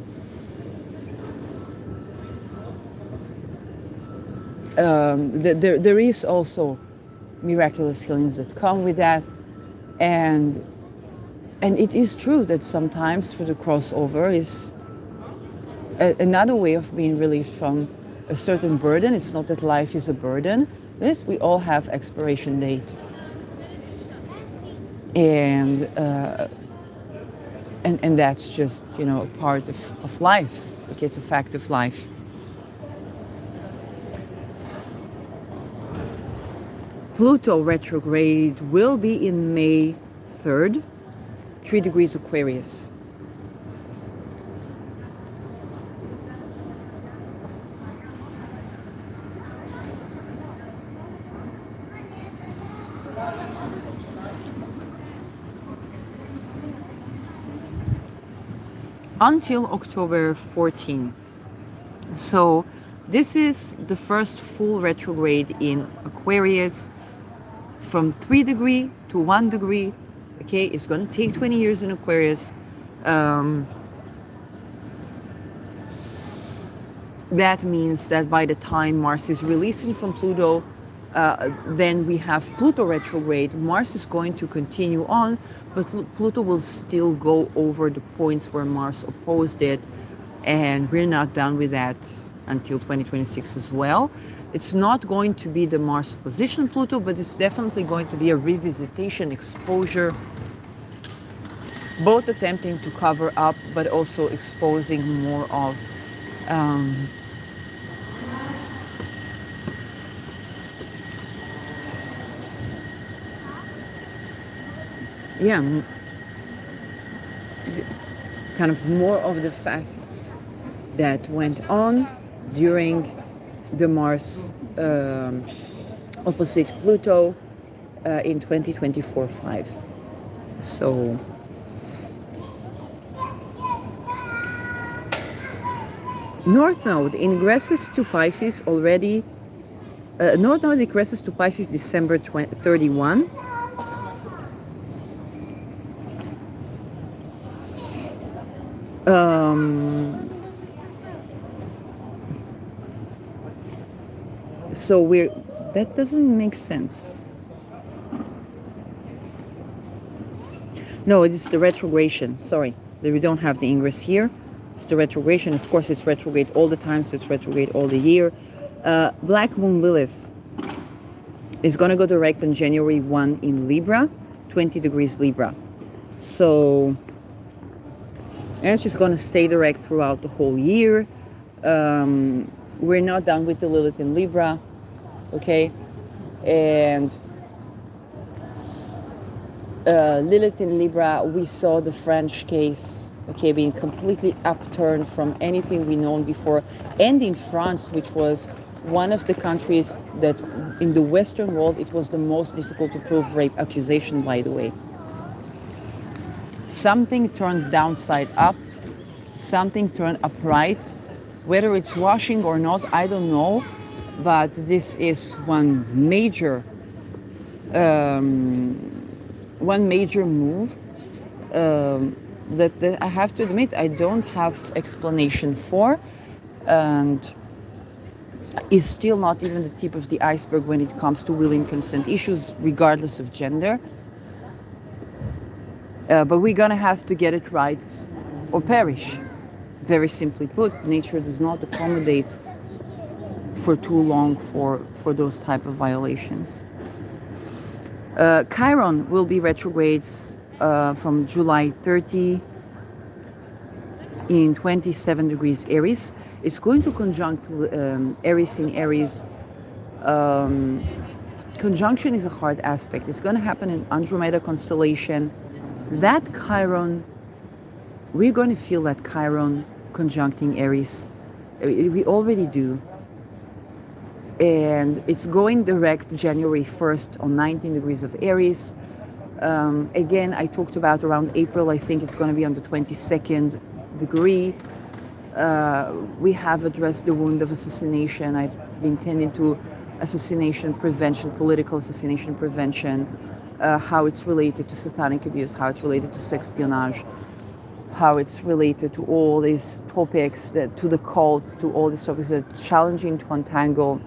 there is also miraculous healings that come with that. And it is true that sometimes for the crossover is another way of being relieved from a certain burden. It's not that life is a burden. Yes, we all have expiration date. And that's just, a part of life. Like, it's a fact of life. Pluto retrograde will be in May 3rd, 3 degrees Aquarius. until October 14. So this is the first full retrograde in Aquarius from 3 degree to 1 degree. Okay, it's going to take 20 years in Aquarius. That means that by the time Mars is releasing from Pluto, then we have Pluto retrograde. Mars is going to continue on, but Pluto will still go over the points where Mars opposed it, and we're not done with that until 2026 as well. It's not going to be the Mars opposition Pluto, but it's definitely going to be a revisitation, exposure, both attempting to cover up, but also exposing more of kind of more of the facets that went on during the Mars opposite Pluto in 2024-5. So North Node ingresses to Pisces already. North Node ingresses to Pisces December 31. So that doesn't make sense. No, it is the retrogression. Sorry, we don't have the ingress here. It's the retrogression. Of course, it's retrograde all the time, so it's retrograde all the year. Black Moon Lilith is going to go direct on January 1 in Libra, 20 degrees Libra. So, and she's going to stay direct throughout the whole year. We're not done with the Lilith in Libra, okay? And Lilith in Libra, we saw the French case, okay, being completely upturned from anything we known before. And in France, which was one of the countries that in the Western world, it was the most difficult to prove rape accusation, by the way. Something turned downside up, something turned upright. Whether it's washing or not, I don't know. But this is one major move that I have to admit I don't have explanation for, and is still not even the tip of the iceberg when it comes to will and consent issues, regardless of gender. But we're gonna have to get it right or perish. Very simply put, nature does not accommodate for too long for those type of violations. Chiron will be retrogrades from July 30 in 27 degrees Aries. It's going to conjunct Aries in Aries. Conjunction is a hard aspect. It's going to happen in Andromeda constellation. That Chiron, we're going to feel that Chiron conjuncting Aries. We already do. And it's going direct January 1st on 19 degrees of Aries. Again, I talked about around April. I think it's going to be on the 22nd degree. We have addressed the wound of assassination. I've been tending to assassination prevention, political assassination prevention, how it's related to satanic abuse, how it's related to sexpionage, how it's related to all these topics, to the cult, to all these topics that are challenging to untangle.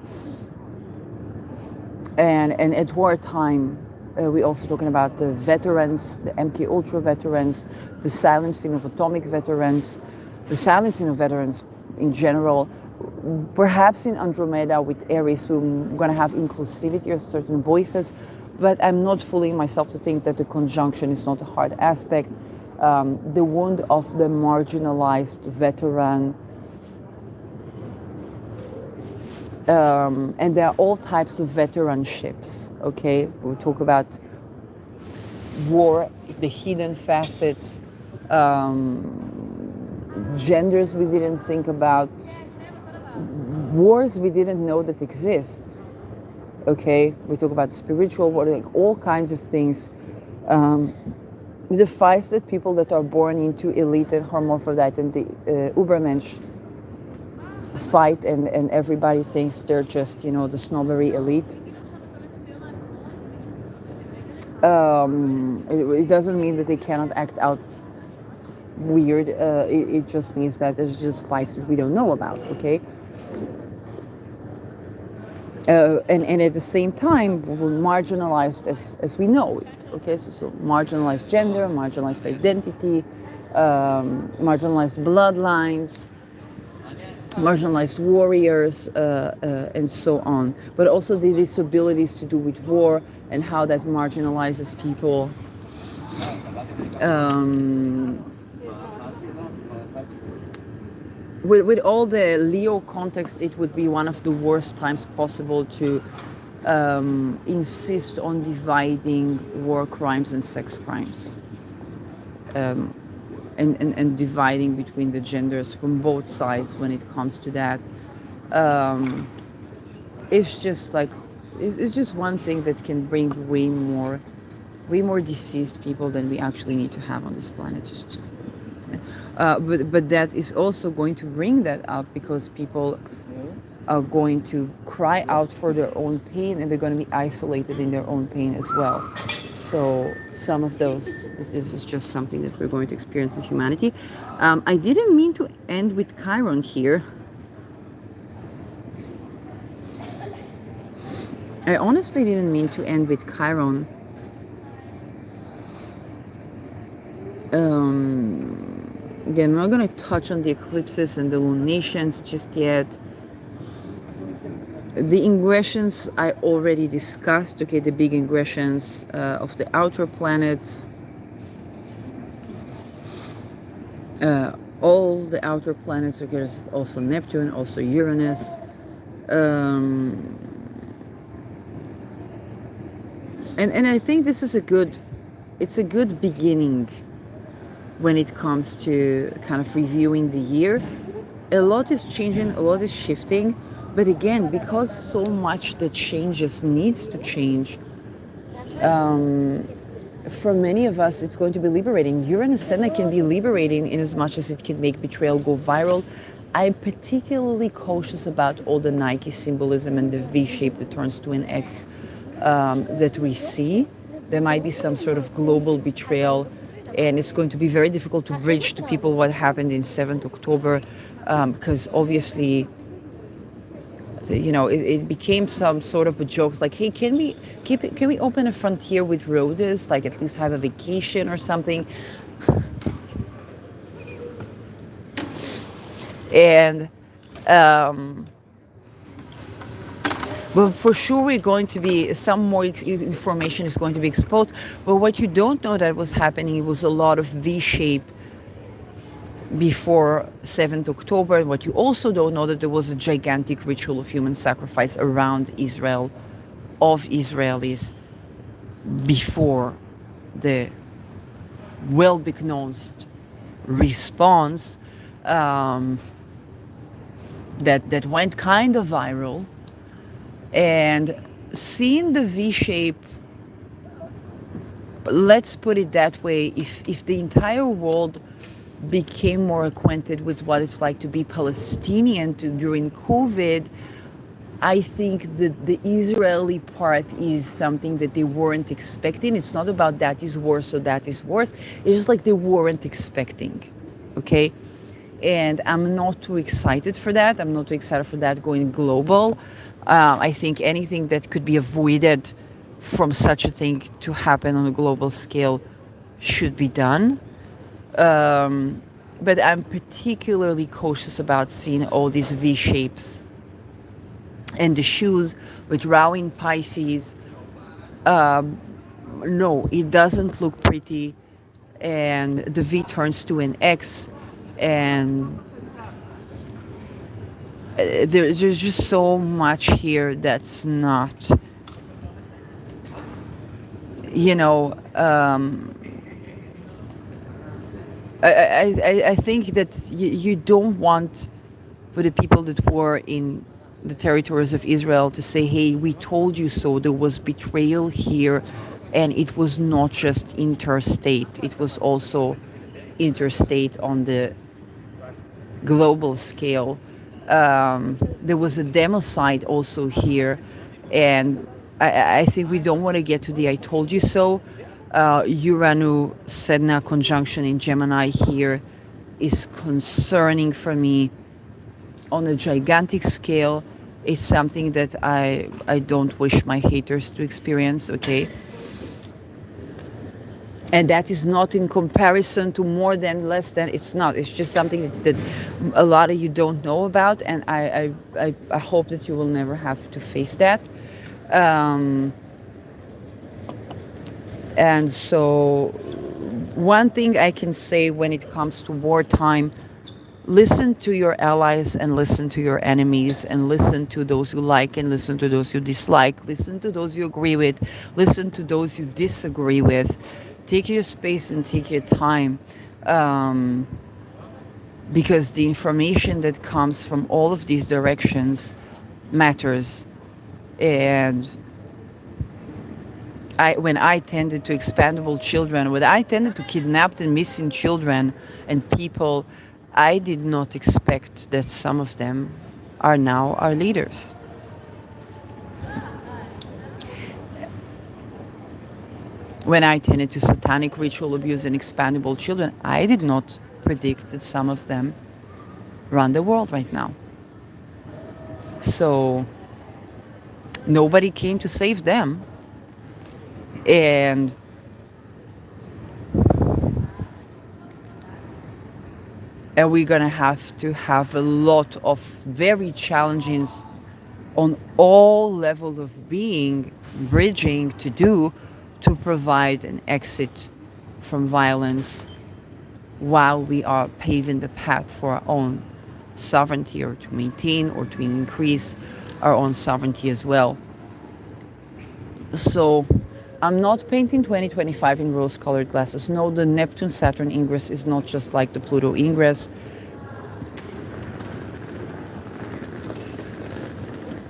And at wartime, we're also talking about the veterans, the MK Ultra veterans, the silencing of atomic veterans, the silencing of veterans in general. Perhaps in Andromeda with Aries, we're going to have inclusivity of certain voices, but I'm not fooling myself to think that the conjunction is not a hard aspect. The wound of the marginalized veteran, and there are all types of veteranships, okay? We talk about war, the hidden facets, genders we didn't think about, wars we didn't know that exists, okay? We talk about spiritual war, like all kinds of things. the fights that people that are born into elite and hermaphrodite and the Ubermensch fight, and everybody thinks they're just, the snobbery elite. It doesn't mean that they cannot act out weird. It just means that there's just fights that we don't know about, okay? And at the same time, we're marginalized as we know it, okay? So marginalized gender, marginalized identity, marginalized bloodlines, marginalized warriors, and so on. But also the disabilities to do with war and how that marginalizes people. With all the Leo context, it would be one of the worst times possible to insist on dividing war crimes and sex crimes, and dividing between the genders from both sides when it comes to that. It's just like, it's just one thing that can bring way more deceased people than we actually need to have on this planet. But that is also going to bring that up because people are going to cry out for their own pain, and they're going to be isolated in their own pain as well. So some of those, this is just something that we're going to experience as humanity. I didn't mean to end with Chiron here. I honestly didn't mean to end with Chiron. Again, I'm not going to touch on the eclipses and the lunations just yet. The ingressions I already discussed, okay, the big ingressions of the outer planets. All the outer planets, okay, there's also Neptune, also Uranus. And I think this is it's a good beginning when it comes to kind of reviewing the year. A lot is changing, a lot is shifting, but again, because so much that changes needs to change, for many of us, it's going to be liberating. Uranus Ascendant can be liberating in as much as it can make betrayal go viral. I'm particularly cautious about all the Nike symbolism and the V shape that turns to an X that we see. There might be some sort of global betrayal, and it's going to be very difficult to bridge to people what happened in 7th October, because obviously, it became some sort of a joke. It's like, hey, can we open a frontier with Rhodes, like at least have a vacation or something? And but for sure, we're going to be, some more information is going to be exposed. But what you don't know that was happening was a lot of V-shape before 7th October. And what you also don't know that there was a gigantic ritual of human sacrifice around Israel, of Israelis, before the well-beknownst response that went kind of viral. And seeing the V-shape, let's put it that way, if the entire world became more acquainted with what it's like to be Palestinian during COVID, I think that the Israeli part is something that they weren't expecting. It's not about that is worse or that is worse. It's just like they weren't expecting, okay? And I'm not too excited for that. I'm not too excited for that going global. I think anything that could be avoided from such a thing to happen on a global scale should be done. But I'm particularly cautious about seeing all these V shapes and the shoes with rowing Pisces. No, it doesn't look pretty, and the V turns to an X, and there's just so much here that's not, I think that you don't want for the people that were in the territories of Israel to say, hey, we told you so. There was betrayal here And it was not just interstate, it was also interstate on the global scale. There was a democide also here, and I think we don't want to get to the I told you so. Uranu Sedna conjunction in Gemini here is concerning for me on a gigantic scale. It's something that I don't wish my haters to experience, okay? And that is not in comparison to more than, less than. It's not. It's just something that a lot of you don't know about, and I hope that you will never have to face that. And so, one thing I can say when it comes to wartime: listen to your allies and listen to your enemies, and listen to those you like and listen to those you dislike, listen to those you agree with, listen to those you disagree with. Take your space and take your time, because the information that comes from all of these directions matters. And when I tended to expendable children, when I tended to kidnapped and missing children and people, I did not expect that some of them are now our leaders. When I tended to satanic ritual abuse and expendable children, I did not predict that some of them run the world right now. So nobody came to save them. And we're going to have a lot of very challenging on all levels of being, bridging to do to provide an exit from violence while we are paving the path for our own sovereignty, or to maintain or to increase our own sovereignty as well. So I'm not painting 2025 in rose-colored glasses. No, the Neptune-Saturn ingress is not just like the Pluto ingress.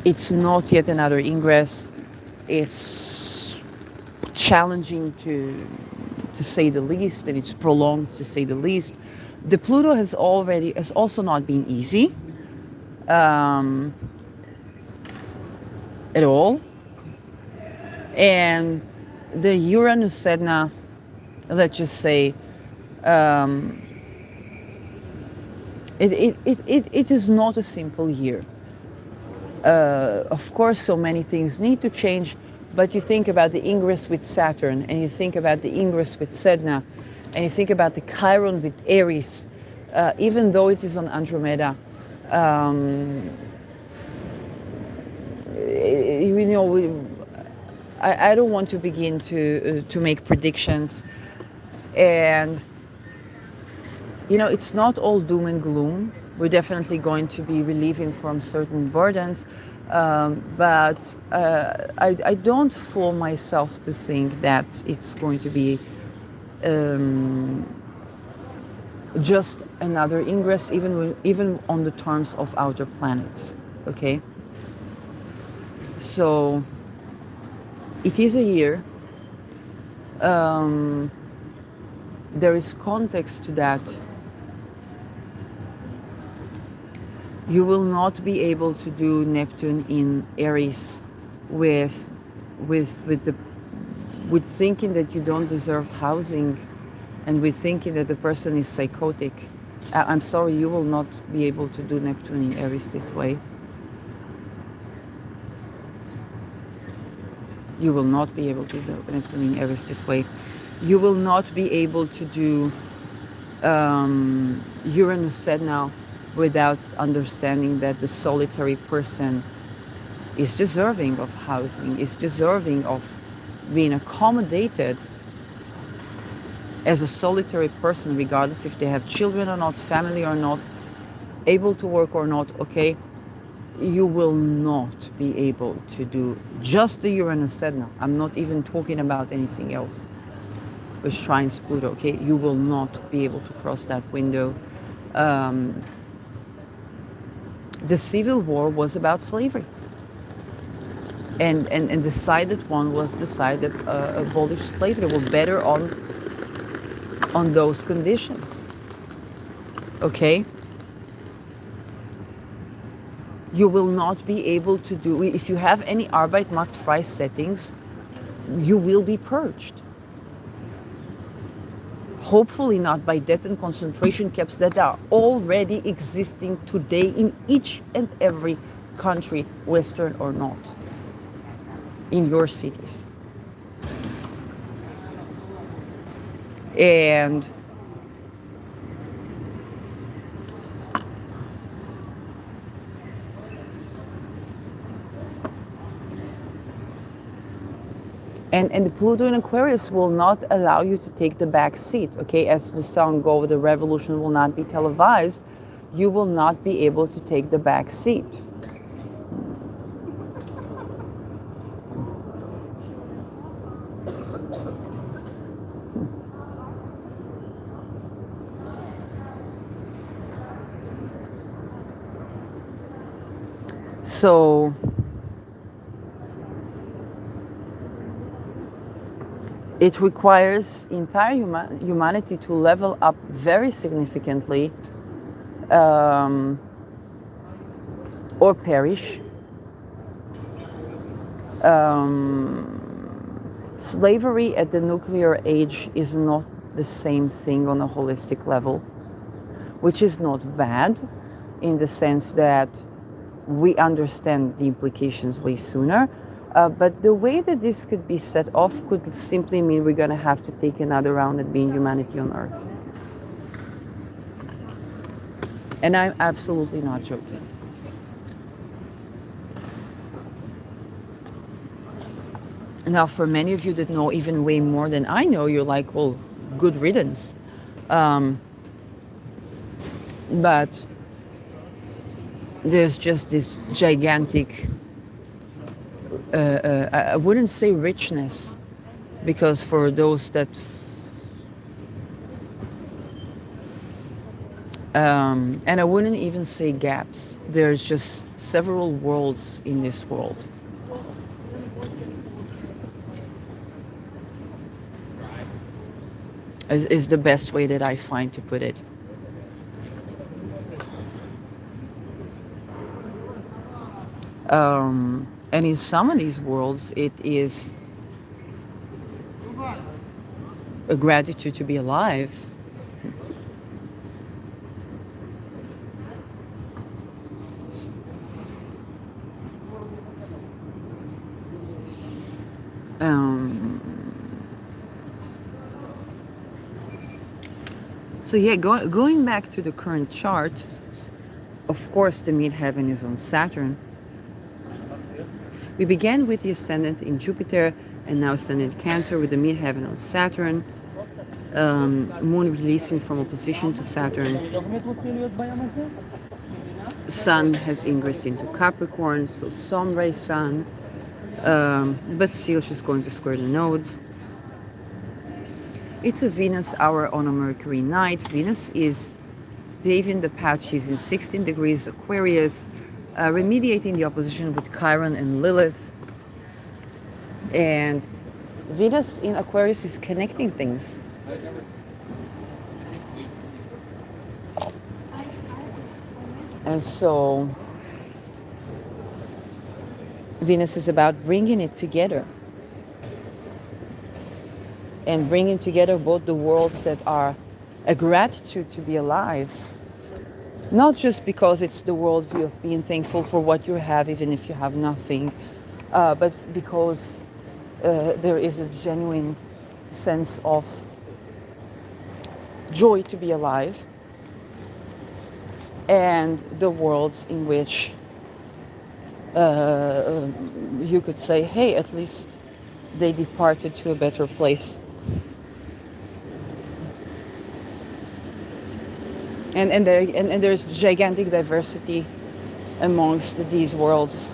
It's not yet another ingress. It's challenging to say the least, and it's prolonged to say the least. The Pluto has also not been easy at all. And the Uranus Sedna, let's just say, it is not a simple year. Of course, so many things need to change, but you think about the ingress with Saturn, and you think about the ingress with Sedna, and you think about the Chiron with Aries, even though it is on Andromeda. I don't want to begin to make predictions, and it's not all doom and gloom. We're definitely going to be relieving from certain burdens, but I don't fool myself to think that it's going to be just another ingress, even on the terms of outer planets. Okay, so it is a year. There is context to that. You will not be able to do Neptune in Aries with thinking that you don't deserve housing, and with thinking that the person is psychotic. I'm sorry, you will not be able to do Neptune in Aries this way. You will not be able to do Neptune in Aries this way. You will not be able to do Uranus Sedna without understanding that the solitary person is deserving of housing, is deserving of being accommodated as a solitary person, regardless if they have children or not, family or not, able to work or not, okay? You will not be able to do just the Uranus Sedna. I'm not even talking about anything else which trines Pluto, okay? You will not be able to cross that window. The Civil War was about slavery. And the side that won was the side that abolished slavery, were better on those conditions. Okay? You will not be able to do, if you have any Arbeitsmarktfrei settings, you will be purged. Hopefully not by death and concentration camps that are already existing today in each and every country, Western or not, in your cities. And And Pluto in Aquarius will not allow you to take the back seat, okay? As the song goes, the revolution will not be televised. You will not be able to take the back seat. So it requires entire humanity to level up very significantly or perish. Slavery at the nuclear age is not the same thing on a holistic level, which is not bad in the sense that we understand the implications way sooner. But the way that this could be set off could simply mean we're going to have to take another round at being humanity on Earth. And I'm absolutely not joking. Now, for many of you that know even way more than I know, you're like, well, good riddance. But there's just this gigantic, I wouldn't say richness, because for those that, and I wouldn't even say gaps, there's just several worlds in this world. Is the best way that I find to put it. And in some of these worlds, it is a gratitude to be alive. So yeah, going back to the current chart, of course the midheaven is on Saturn. We began with the ascendant in Jupiter and now ascendant Cancer with the midheaven on Saturn. Moon releasing from opposition to Saturn. Sun has ingressed into Capricorn, so Sombre Sun. But still she's going to square the nodes. It's a Venus hour on a Mercury night. Venus is paving the path. She's in 16 degrees Aquarius, remediating the opposition with Chiron and Lilith. And Venus in Aquarius is connecting things. And so Venus is about bringing it together. And bringing together both the worlds that are a gratitude to be alive. Not just because it's the worldview of being thankful for what you have, even if you have nothing, but because there is a genuine sense of joy to be alive. And the worlds in which you could say, hey, at least they departed to a better place. And there's gigantic diversity amongst these worlds.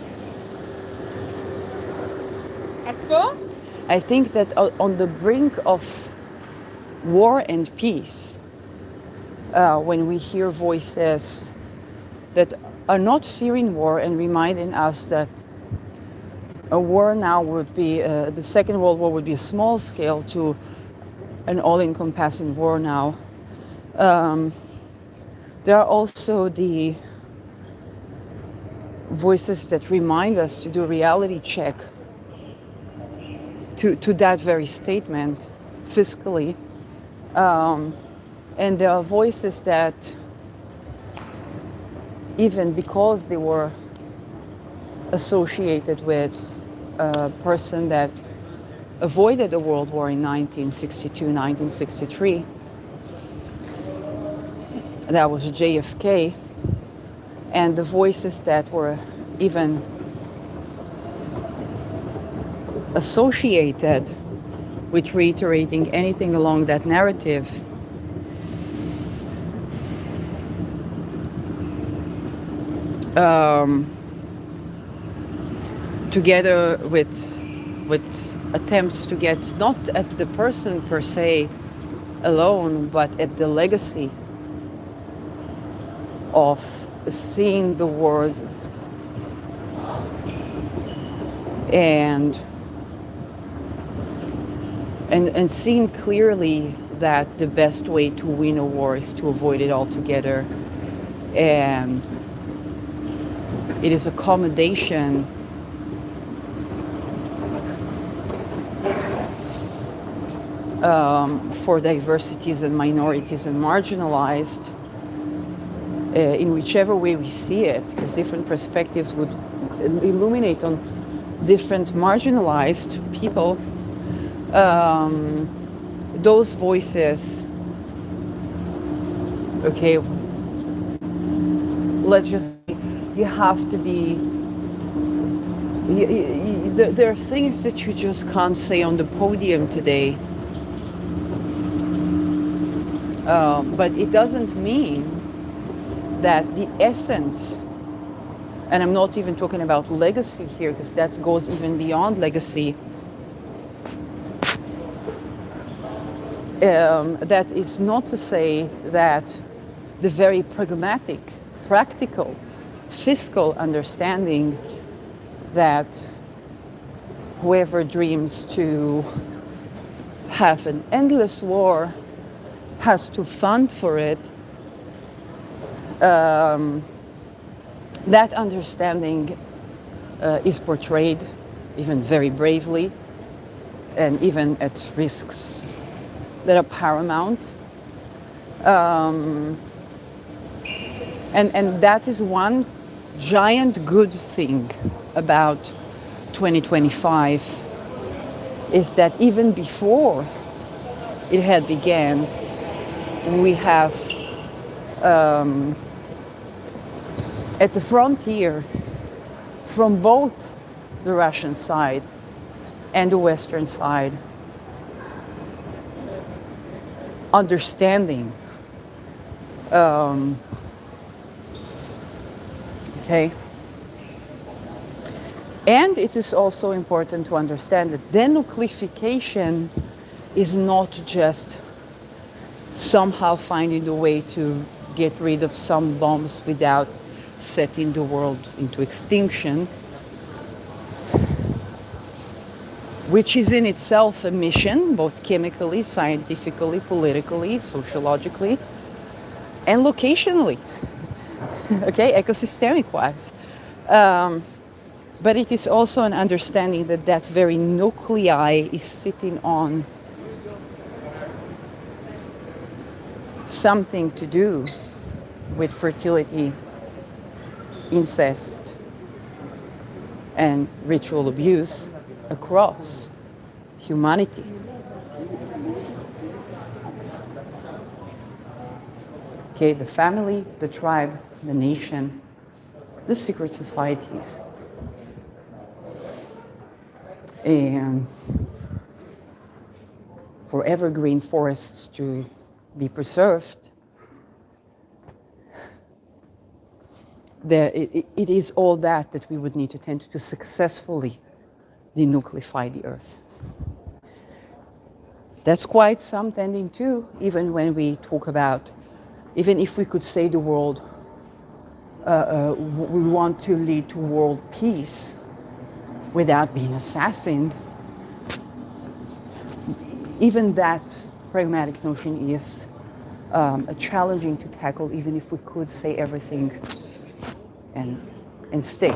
I think that on the brink of war and peace, when we hear voices that are not fearing war and reminding us that a war now would be, the Second World War would be a small scale to an all-encompassing war now. There are also the voices that remind us to do a reality check to that very statement fiscally. And there are voices that, even because they were associated with a person that avoided a world war in 1962, 1963, that was JFK, and the voices that were even associated with reiterating anything along that narrative, together with attempts to get not at the person per se alone, but at the legacy of seeing the world and seeing clearly that the best way to win a war is to avoid it altogether. And it is accommodation for diversities and minorities and marginalized, in whichever way we see it, because different perspectives would illuminate on different marginalized people. Those voices, okay, let's just, you have to be, there are things that you just can't say on the podium today. But it doesn't mean that the essence, and I'm not even talking about legacy here, because that goes even beyond legacy, that is not to say that the very pragmatic, practical, fiscal understanding that whoever dreams to have an endless war has to fund for it, that understanding is portrayed even very bravely and even at risks that are paramount. And that is one giant good thing about 2025, is that even before it had began, we have at the frontier, from both the Russian side and the Western side, understanding. Okay. And it is also important to understand that denuclearification is not just somehow finding a way to get rid of some bombs without setting the world into extinction, which is in itself a mission, both chemically, scientifically, politically, sociologically, and locationally, okay, ecosystemic-wise. But it is also an understanding that that very nuclei is sitting on something to do with fertility, incest, and ritual abuse across humanity. Okay, the family, the tribe, the nation, the secret societies. And for evergreen forests to be preserved, it is all that we would need to tend to successfully denucleify the earth. That's quite some tending to, even when we talk about, even if we could say the world, we want to lead to world peace, without being assassinated. Even that pragmatic notion is challenging to tackle, even if we could say everything and stay